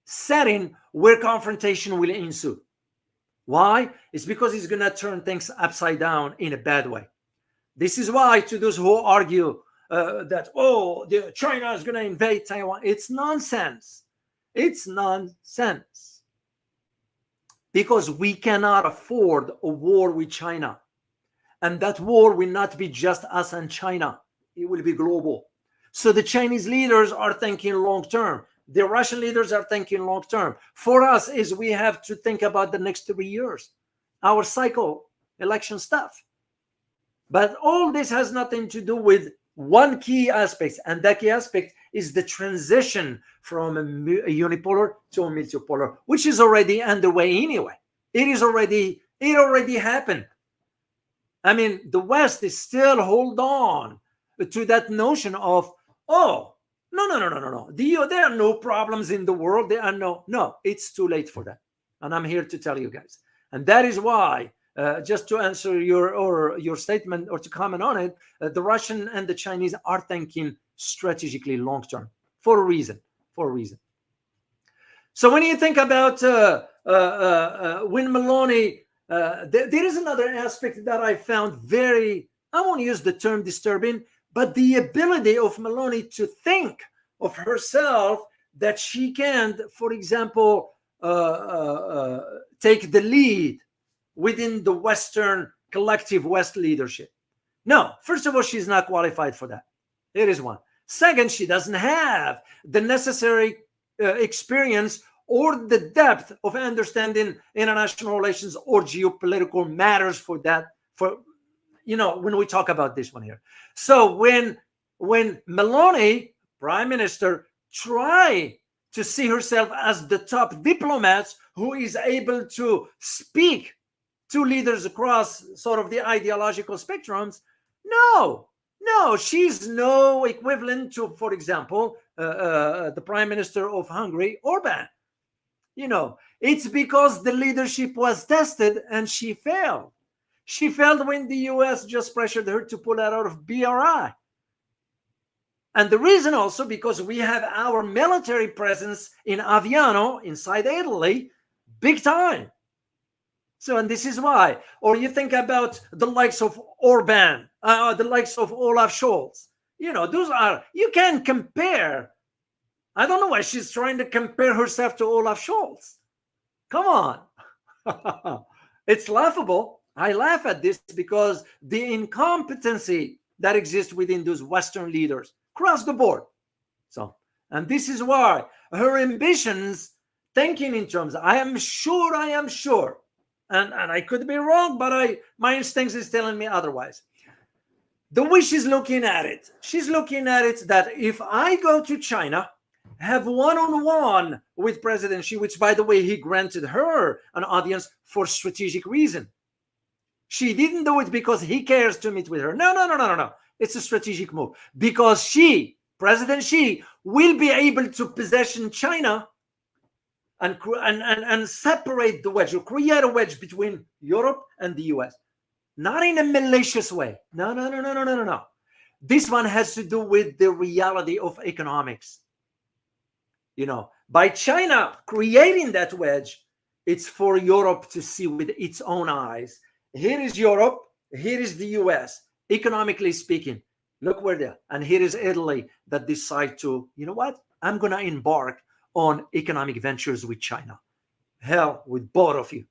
setting where confrontation will ensue. Why? It's because it's going to turn things upside down in a bad way. This is why, to those who argue that, China is going to invade Taiwan, it's nonsense. It's nonsense. Because we cannot afford a war with China. And that war will not be just us and China. It will be global. So the Chinese leaders are thinking long term. The Russian leaders are thinking long term. For us, is we have to think about the next 3 years, our cycle, election stuff. But all this has nothing to do with one key aspect, and that key aspect is the transition from a unipolar to a multipolar, which is already underway anyway. It already happened. I mean, the West is still hold on to that notion of, no. There are no problems in the world. There are no, it's too late for that. And I'm here to tell you guys. And that is why, just to answer your statement or to comment on it, the Russian and the Chinese are thinking strategically long term for a reason. So when you think about when Meloni, there is another aspect that I found very, I won't use the term disturbing, but the ability of Meloni to think of herself that she can, for example, take the lead within the Western collective West leadership. No, first of all, she's not qualified for that. It is one. Second, she doesn't have the necessary experience or the depth of understanding international relations or geopolitical matters for that, when we talk about this one here. So when Meloni, Prime Minister, try to see herself as the top diplomat who is able to speak to leaders across sort of the ideological spectrums, no, she's no equivalent to, for example, the Prime Minister of Hungary, Orban. It's because the leadership was tested and she failed. She failed when the US just pressured her to pull out of BRI. And the reason also because we have our military presence in Aviano, inside Italy, big time. So, and this is why. Or you think about the likes of Orban, the likes of Olaf Scholz. Those are, you can't compare. I don't know why she's trying to compare herself to Olaf Scholz. Come on. It's laughable. I laugh at this because the incompetency that exists within those Western leaders across the board. So, and this is why her ambitions, thinking in terms, I am sure, and I could be wrong, but my instincts is telling me otherwise. The way she's looking at it that if I go to China, have one-on-one with President Xi, which, by the way, he granted her an audience for strategic reason. She didn't do it because he cares to meet with her. No. It's a strategic move. Because President Xi, will be able to possession China and separate the wedge, or create a wedge between Europe and the US. Not in a malicious way. No. This one has to do with the reality of economics. By China creating that wedge, it's for Europe to see with its own eyes. Here is Europe, here is the US, economically speaking. Look where they are. And here is Italy that decide to, I'm going to embark on economic ventures with China. Hell, with both of you.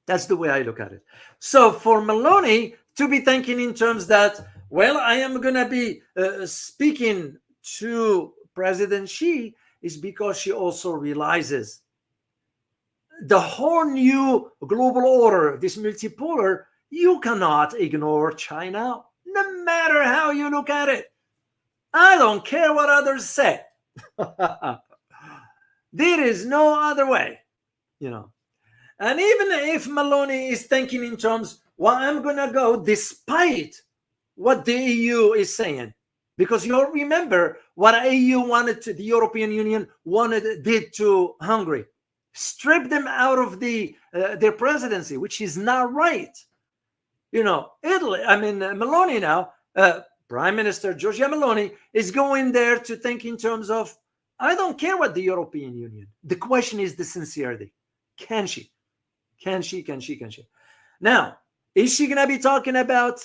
That's the way I look at it. So for Meloni to be thinking in terms that, well, I am going to be speaking to President Xi, is because she also realizes the whole new global order, this multipolar, you cannot ignore China, no matter how you look at it. I don't care what others say. There is no other way, you know. And even if Meloni is thinking in terms, well, I'm going to go despite what the EU is saying, because you remember what EU wanted to, the European Union did to Hungary, strip them out of their presidency, which is not right. You know, Italy, I mean, Meloni now, Prime Minister Giorgia Meloni is going there to think in terms of, I don't care what the European Union. The question is the sincerity. Can she? Can she? Now, is she going to be talking about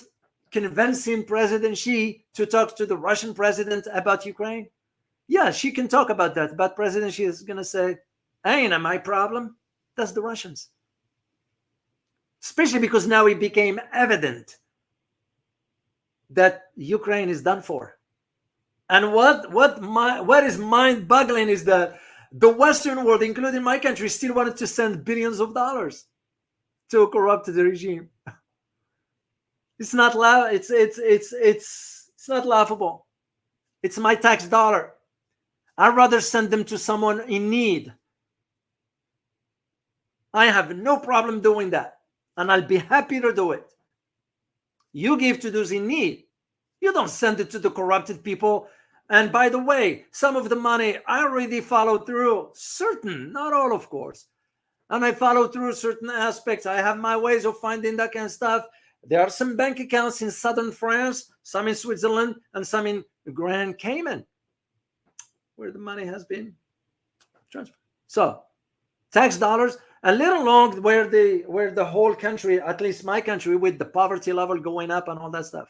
convincing President Xi to talk to the Russian president about Ukraine? Yeah, she can talk about that. But President Xi is going to say, ain't my problem. That's the Russians. Especially because now it became evident that Ukraine is done for. And what is mind-boggling is that the Western world, including my country, still wanted to send billions of dollars to corrupt the regime. It's not it's not laughable. It's my tax dollar. I'd rather send them to someone in need. I have no problem doing that, and I'll be happy to do it. You give to those in need. You don't send it to the corrupted people. And by the way, some of the money I already followed through, certain, not all, of course. And I follow through certain aspects. I have my ways of finding that kind of stuff. There are some bank accounts in southern France, some in Switzerland, and some in Grand Cayman, where the money has been transferred. So, tax dollars, a little along where the whole country, at least my country, with the poverty level going up and all that stuff.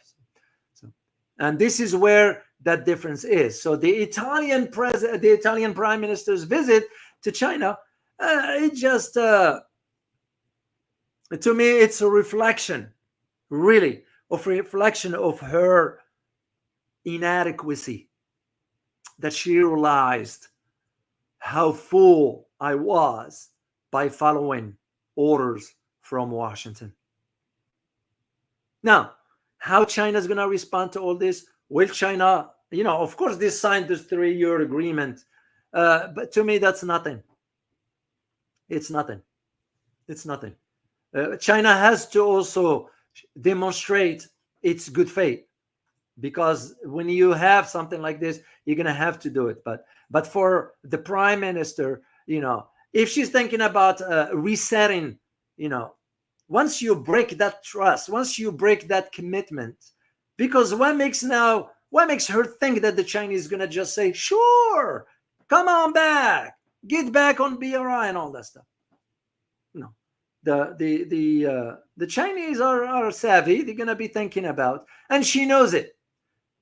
So, and this is where that difference is. So the Italian Prime Minister's visit to China, it just to me, it's a reflection, really, of her inadequacy, that she realized how fool I was by following orders from Washington. Now, how China is going to respond to all this? Will China, of course, they signed this 3-year agreement, but to me, that's nothing. It's nothing. China has to also demonstrate its good faith, because when you have something like this, you're going to have to do it. But for the Prime Minister, if she's thinking about resetting, once you break that trust, once you break that commitment, because what makes her think that the Chinese is going to just say, sure, come on back, get back on BRI and all that stuff? No, the Chinese are savvy. They're going to be thinking about, and she knows it.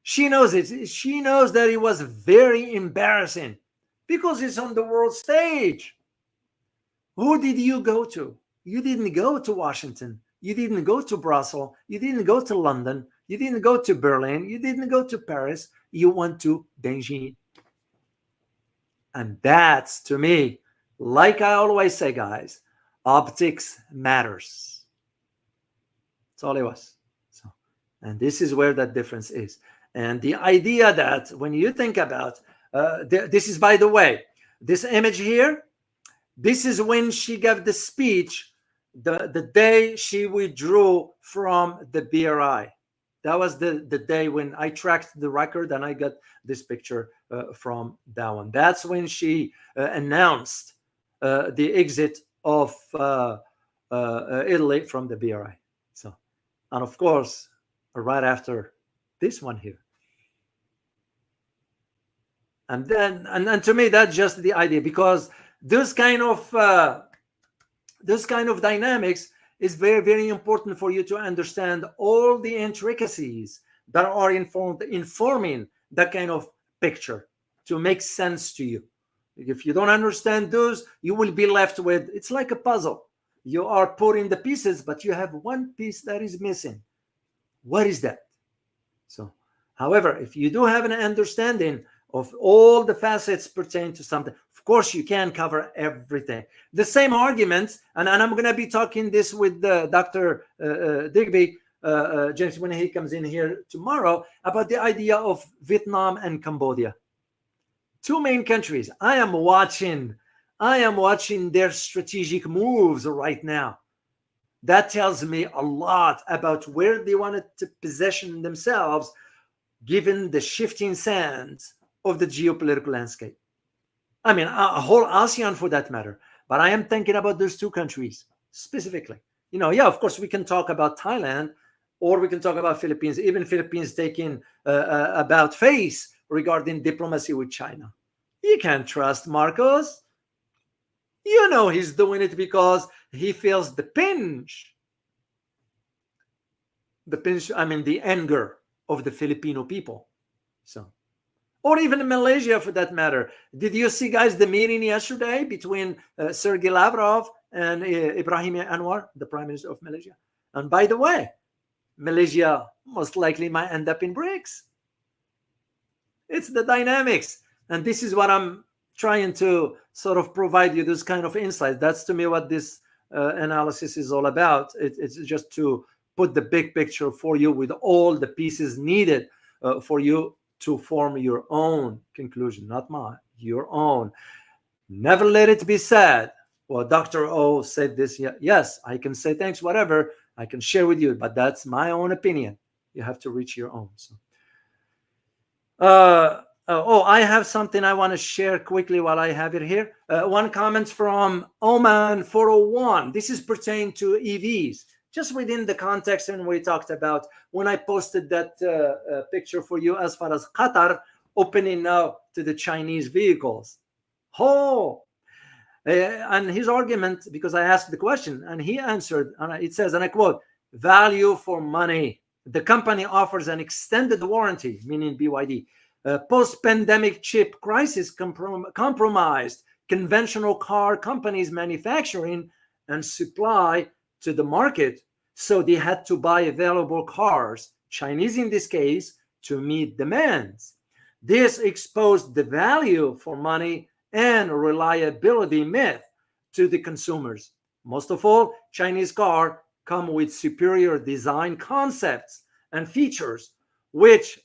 She knows that it was very embarrassing, because it's on the world stage. Who did you go to? You didn't go to Washington. You didn't go to Brussels. You didn't go to London. You didn't go to Berlin. You didn't go to Paris. You went to Beijing. And that's, to me, like I always say, guys, optics matters. That's all it was. So, and this is where that difference is. And the idea that when you think about, this is, by the way, this image here, this is when she gave the speech the day she withdrew from the BRI. That was the day when I tracked the record, and I got this picture from that one. That's when she announced the exit of Italy from the BRI. So, and of course, right after this one here. And then, and to me, that's just the idea, because this kind of dynamics is very, very important for you to understand all the intricacies that are informing that kind of picture to make sense to you. If you don't understand those, you will be left with, it's like a puzzle. You are putting the pieces, but you have one piece that is missing. What is that? So, however, if you do have an understanding of all the facets pertain to something, of course, you can cover everything. The same arguments, and I'm going to be talking this with Dr. Digby, James, when he comes in here tomorrow, about the idea of Vietnam and Cambodia. Two main countries. I am watching their strategic moves right now. That tells me a lot about where they wanted to position themselves, given the shifting sands of the geopolitical landscape. I mean, a whole ASEAN for that matter. But I am thinking about those two countries specifically. Yeah, of course, we can talk about Thailand, or we can talk about Philippines, even Philippines taking about face regarding diplomacy with China. You can't trust Marcos. He's doing it because he feels the pinch, the anger of the Filipino people. So, or even Malaysia for that matter. Did you see, guys, the meeting yesterday between Sergei Lavrov and Ibrahim Anwar, the Prime Minister of Malaysia? And by the way, Malaysia most likely might end up in BRICS. It's the dynamics. And this is what I'm trying to sort of provide you, this kind of insight. That's to me what this analysis is all about. It's just to put the big picture for you with all the pieces needed for you to form your own conclusion, not mine, your own. Never let it be said, well, Dr. O said this. Yes, I can say thanks, whatever. I can share with you, but that's my own opinion. You have to reach your own. So, I have something I want to share quickly while I have it here. One comment from Oman 401. This is pertaining to EVs. Just within the context and we talked about when I posted that picture for you as far as Qatar opening now to the Chinese vehicles. And his argument, because I asked the question and he answered, and it says, and I quote, value for money. The company offers an extended warranty, meaning BYD. Post-pandemic chip crisis compromised conventional car companies' manufacturing and supply to the market, so they had to buy available cars, Chinese in this case, to meet demands. This exposed the value for money and reliability myth to the consumers. Most of all, Chinese cars come with superior design concepts and features, which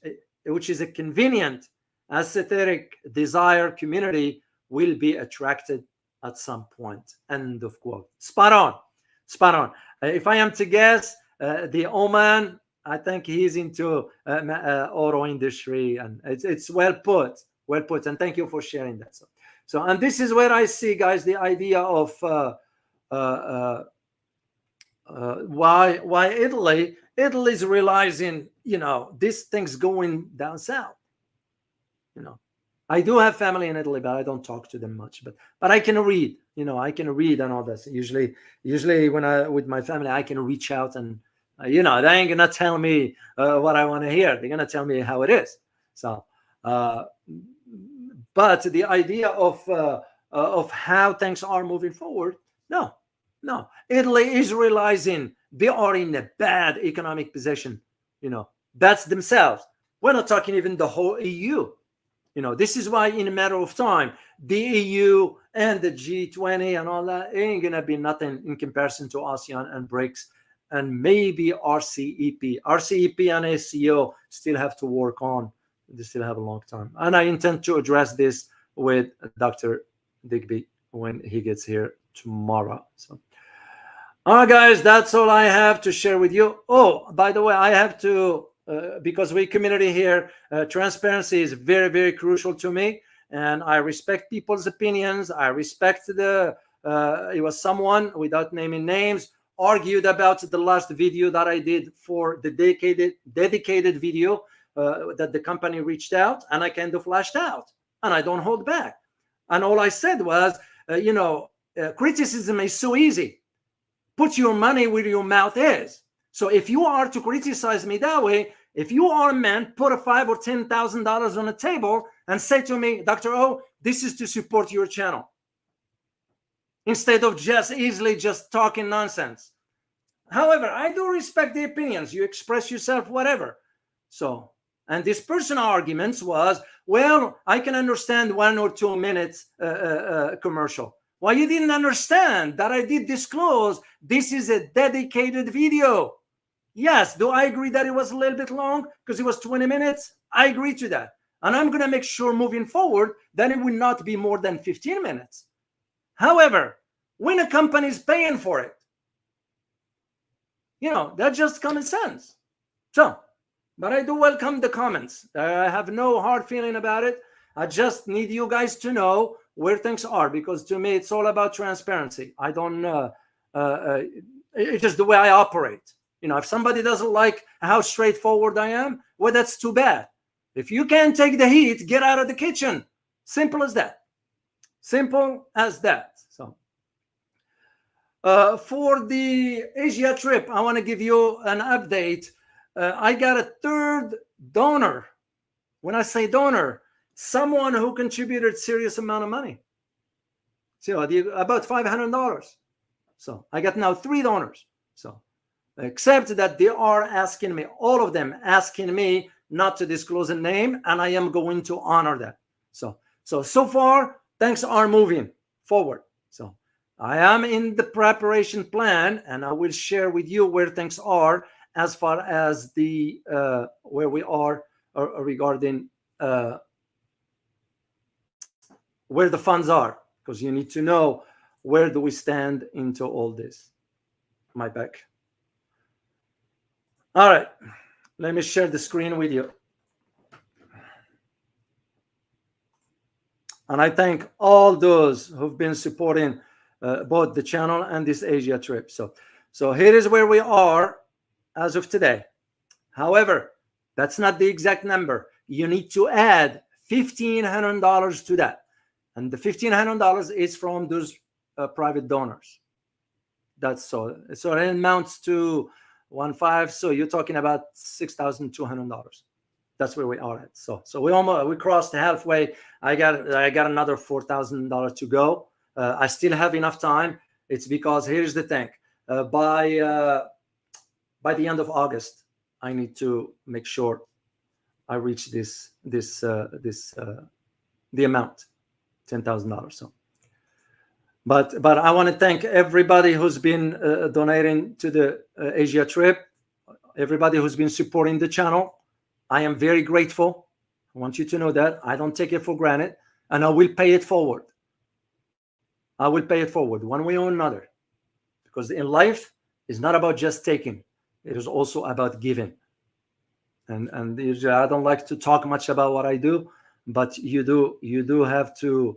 is a convenient aesthetic desire community will be attracted at some point. End of quote. Spot on. If I am to guess, the Oman, I think he's into auto industry, and it's well put, and thank you for sharing that. So, and this is where I see, guys, the idea of why Italy's realizing, this thing's going down south. I do have family in Italy, but I don't talk to them much. But I can read, I can read and all this. Usually when with my family, I can reach out and, they ain't gonna tell me what I want to hear. They're gonna tell me how it is. So, but the idea of how things are moving forward, no. Italy is realizing they are in a bad economic position. That's themselves. We're not talking even the whole EU. This is why in a matter of time, the EU and the G20 and all that ain't going to be nothing in comparison to ASEAN and BRICS and maybe RCEP. RCEP and ACO still have to work on. They still have a long time. And I intend to address this with Dr. Digby when he gets here tomorrow. So, all right, guys, that's all I have to share with you. Oh, by the way, I have to... because we community here, transparency is very, very crucial to me, and I respect people's opinions. I respect it was someone, without naming names, argued about the last video that I did for the dedicated video that the company reached out, and I kind of lashed out, and I don't hold back. And all I said was, criticism is so easy. Put your money where your mouth is. So if you are to criticize me that way, if you are a man, put a $5,000 or $10,000 on the table and say to me, Dr. O, this is to support your channel. instead of just easily just talking nonsense. However, I do respect the opinions. You express yourself, whatever. So, and this personal arguments was, well, I can understand 1 or 2 minutes commercial. Well, you didn't understand that I did disclose this is a dedicated video. Yes, do I agree that it was a little bit long because it was 20 minutes? I agree to that. And I'm going to make sure moving forward that it will not be more than 15 minutes. However, when a company is paying for it, that's just common sense. So, but I do welcome the comments. I have no hard feeling about it. I just need you guys to know where things are, because to me, it's all about transparency. I don't, it's just the way I operate. If somebody doesn't like how straightforward I am, well, that's too bad. If you can't take the heat, get out of the kitchen. Simple as that. Simple as that. So, for the Asia trip, I want to give you an update. I got a third donor. When I say donor, someone who contributed serious amount of money. So about $500. So I got now 3 donors. So, except that they are asking me, all of them asking me not to disclose a name, and I am going to honor that. So far, things are moving forward. So I am in the preparation plan, and I will share with you where things are as far as the where we are regarding where the funds are, because you need to know where do we stand into all this. My back. All right, let me share the screen with you. And I thank all those who've been supporting both the channel and this Asia trip. So here is where we are as of today. However, that's not the exact number. You need to add $1,500 to that. And the $1,500 is from those private donors. That's so it amounts to 1.5. So you're talking about $6,200. That's where we are at. So we crossed halfway. I got another $4,000 to go. I still have enough time. It's because here's the thing. By the end of August, I need to make sure I reach the amount, $10,000. So, but I want to thank everybody who's been donating to the Asia trip, everybody who's been supporting the channel. I am very grateful. I want you to know that. I don't take it for granted, and I will pay it forward. I will pay it forward one way or another, because in life, it's not about just taking. It is also about giving. And I don't like to talk much about what I do, but you do have to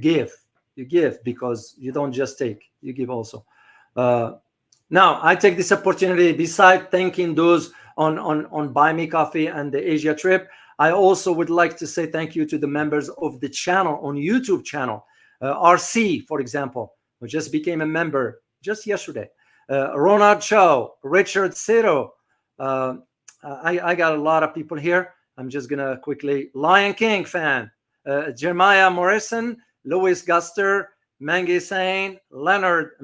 give. You give because you don't just take. You give also. Now, I take this opportunity, beside thanking those on Buy Me Coffee and the Asia trip, I also would like to say thank you to the members of the channel on YouTube channel. RC, for example, who just became a member just yesterday. Ronald Chow, Richard Ciro. I got a lot of people here. I'm just going to quickly. Lion King fan. Jeremiah Morrison, Louis Guster, Mangi Sain, Leonard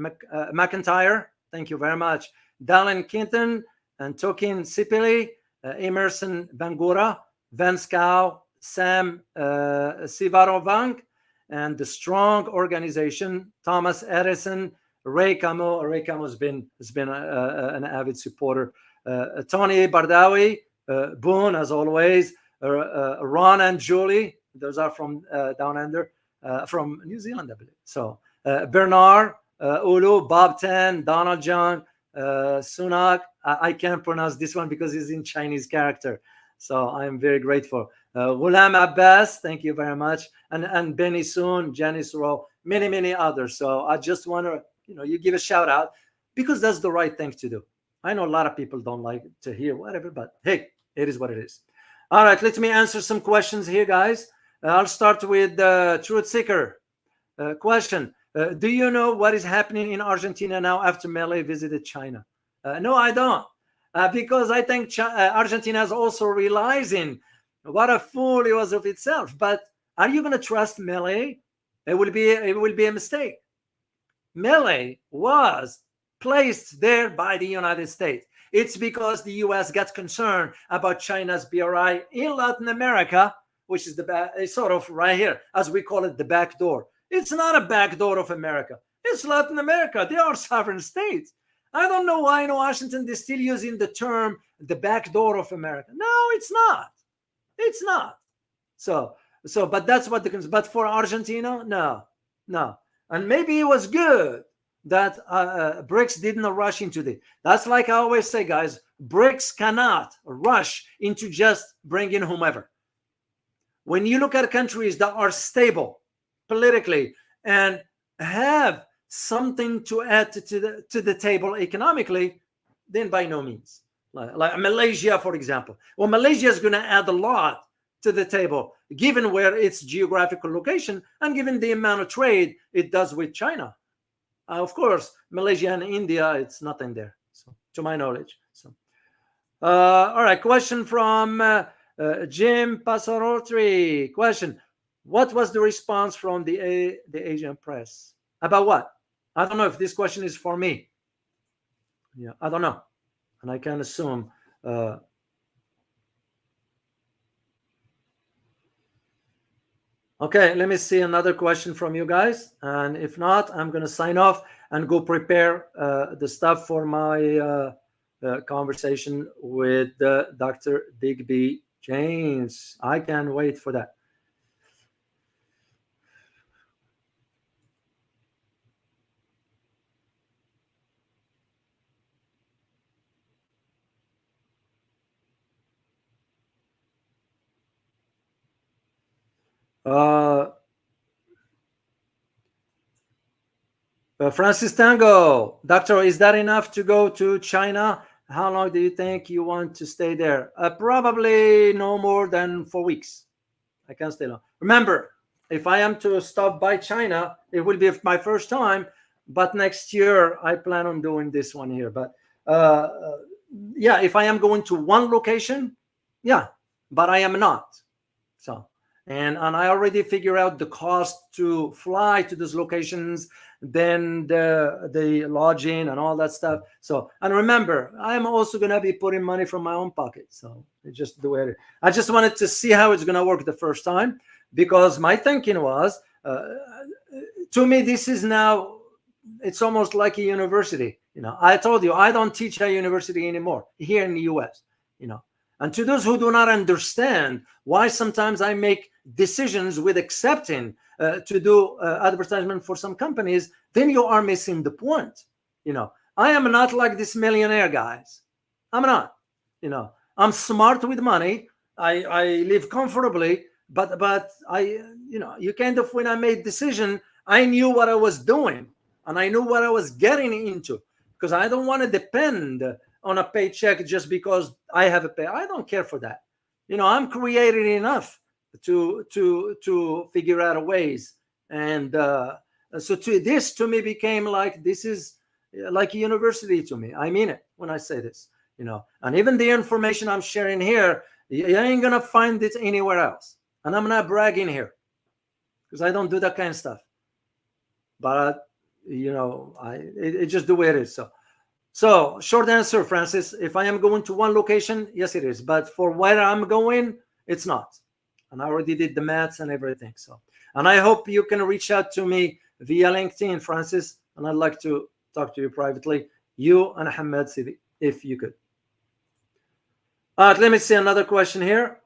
McIntyre. Thank you very much. Dallin Kinton and Tokin Sipili, Emerson Bangura, Vance Cow, Sam Sivarovank, and the Strong Organization, Thomas Edison, Ray Camo. Ray Camo has been an avid supporter. Tony Bardawi, Boone, as always, Ron and Julie. Those are from down under, from New Zealand, I believe. So Bernard, Ulu, Bob Tan, Donald John, Sunak. I can't pronounce this one because it's in Chinese character. So I'm very grateful. Ghulam Abbas, thank you very much. And Benny Soon, Janice Rowe, many others. So I just want to, you give a shout out because that's the right thing to do. I know a lot of people don't like to hear whatever, but hey, it is what it is. All right, let me answer some questions here, guys. I'll start with Truth Seeker. Question. Do you know what is happening in Argentina now after Milei visited China? No, I don't. Because I think Argentina is also realizing what a fool he was of itself. But are you going to trust Milei It will be a mistake. Milei was placed there by the United States. It's because the US got concerned about China's BRI in Latin America, which is sort of right here, as we call it, the back door. It's not a back door of America. It's Latin America. They are sovereign states. I don't know why in Washington they're still using the term the back door of America. No, it's not. It's not. So, but that's what but for Argentina, no. And maybe it was good that BRICS didn't rush into it. That's like I always say, guys, BRICS cannot rush into just bringing whomever. When you look at countries that are stable politically and have something to add to the table economically, then by no means. Like Malaysia, for example. Well, Malaysia is going to add a lot to the table, given where its geographical location and given the amount of trade it does with China. Of course, Malaysia and India, it's nothing there, so, to my knowledge. So, all right, question from Jim Pasarotri. Question: what was the response from the Asian press about what? I don't know if this question is for me. Yeah, I don't know, and I can assume. Okay, let me see another question from you guys. And if not, I'm going to sign off and go prepare the stuff for my conversation with Dr. Digby James. I can't wait for that. Francis Tango, doctor, is that enough to go to China? How long do you think you want to stay there? Probably no more than 4 weeks. I can't stay long. Remember, if I am to stop by China, it will be my first time. But next year, I plan on doing this one here. But yeah, if I am going to one location, yeah, but I am not. So, and I already figure out the cost to fly to those locations, then the lodging and all that stuff. So, and remember, I'm also going to be putting money from my own pocket. So it's just the way it is. I just wanted to see how it's going to work the first time, because my thinking was, to me, this is now, it's almost like a university. You know, I told you, I don't teach at university anymore here in the US, you know. And to those who do not understand why sometimes I make decisions with accepting to do advertisement for some companies, then you are missing the point. You know, I am not like this millionaire guys. I'm not. You know, I'm smart with money. I live comfortably, but I, you know, you kind of, when I made decision, I knew what I was doing and I knew what I was getting into, because I don't want to depend on a paycheck just because I have a pay. I don't care for that. You know, I'm creative enough to figure out ways. And so this to me became like, this is like a university to me. I mean it when I say this, you know, and even the information I'm sharing here, you ain't going to find it anywhere else. And I'm not bragging here because I don't do that kind of stuff. But, you know, it's just the way it is. So short answer, Francis, if I am going to one location, yes, it is. But for where I'm going, it's not. And I already did the maths and everything. So, and I hope you can reach out to me via LinkedIn, Francis. And I'd like to talk to you privately, you and Ahmed Sidi, if you could. All right, let me see another question here.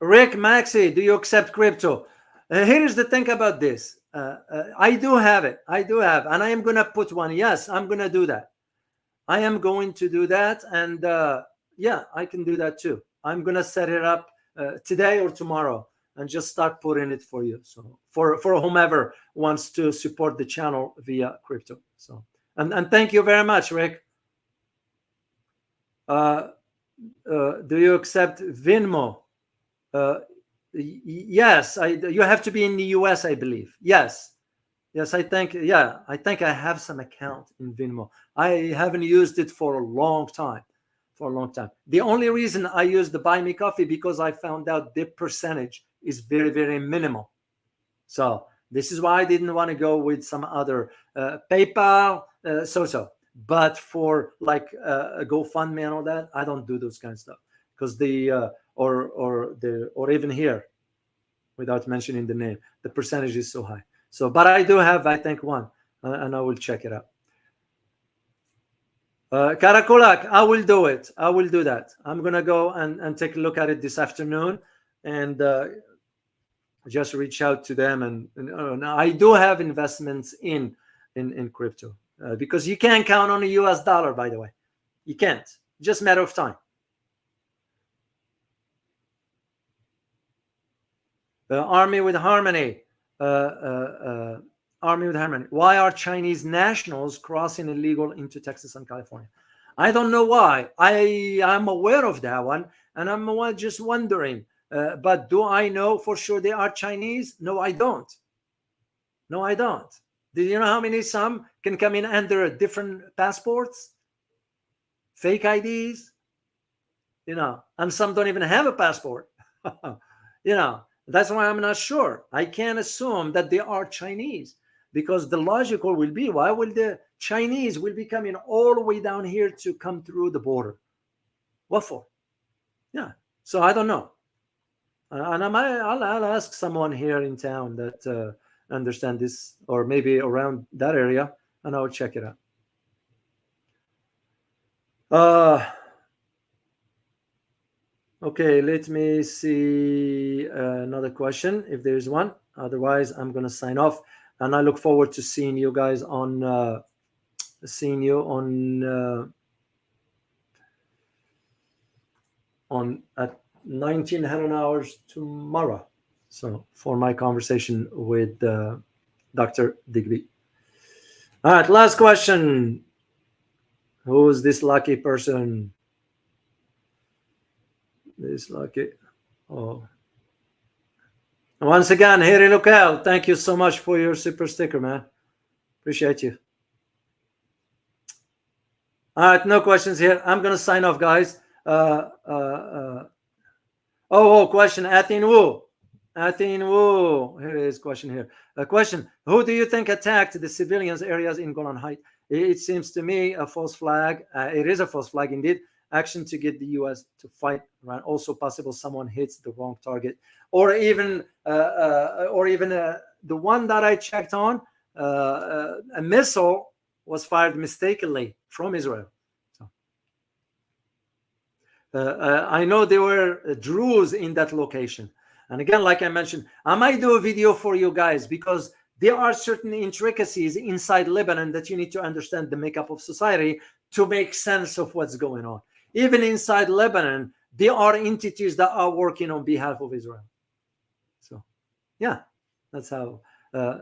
Rick Maxey, do you accept crypto? Here's the thing about this. I do have it. I do have, and I am going to put one. Yes, I'm going to do that. I am going to do that. And yeah, I can do that too. I'm going to set it up today or tomorrow and just start putting it for you. So for whomever wants to support the channel via crypto. So, and thank you very much, Rick. Do you accept Venmo? Yes, you have to be in the US, I believe. Yes, I think, yeah, I think I have some account in Venmo. I haven't used it for a long time. The only reason I used the Buy Me Coffee because I found out the percentage is very, very minimal. So this is why I didn't want to go with some other PayPal, so. But for like a GoFundMe and all that, I don't do those kind of stuff, because or even here, without mentioning the name, the percentage is so high. So, but I do have, I think, one, and I will check it out. Karakulak, I will do it. I will do that. I'm gonna go and take a look at it this afternoon, and just reach out to them. And I do have investments in crypto, because you can't count on the US dollar, by the way. You can't. Just a matter of time. Army with Harmony. Army with Harmony. Why are Chinese nationals crossing illegal into Texas and California? I don't know why. I'm aware of that one, and I'm just wondering. But do I know for sure they are Chinese? No, I don't. No, I don't. Do you know how many some can come in under different passports, fake IDs? You know, and some don't even have a passport. You know, that's why I'm not sure. I can't assume that they are Chinese, because the logical will be, why will the Chinese will be coming all the way down here to come through the border? What for? Yeah. So I don't know. And I'll ask someone here in town that understand this, or maybe around that area, and I'll check it out. Okay, let me see another question if there is one. Otherwise, I'm going to sign off, and I look forward to seeing you guys on at 1900 hours tomorrow. So for my conversation with Dr. Digby. All right, last question. Who is this lucky person? This lucky. Oh. Once again, Harry Locale, thank you so much for your super sticker, man. Appreciate you. All right, no questions here. I'm going to sign off, guys. Question. Athene Wu. Here is question here. A question. Who do you think attacked the civilians areas in Golan Heights? It seems to me a false flag. It is a false flag indeed. Action to get the U.S. to fight. Right. Also possible someone hits the wrong target, or even the one that I checked on, a missile was fired mistakenly from Israel. I know there were Druze in that location. And again, like I mentioned, I might do a video for you guys, because there are certain intricacies inside Lebanon that you need to understand the makeup of society to make sense of what's going on. Even inside Lebanon, there are entities that are working on behalf of Israel. So, yeah, that's how. I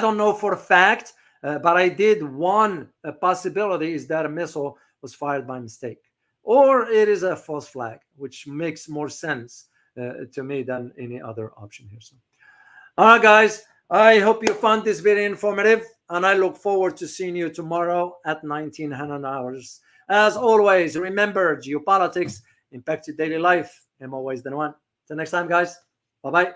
don't know for a fact, but I did one possibility is that a missile was fired by mistake, or it is a false flag, which makes more sense to me than any other option here. So, all right, guys, I hope you found this very informative, and I look forward to seeing you tomorrow at 1900 hours. As always, remember, geopolitics impact your daily life in more ways than one. Till next time, guys. Bye-bye.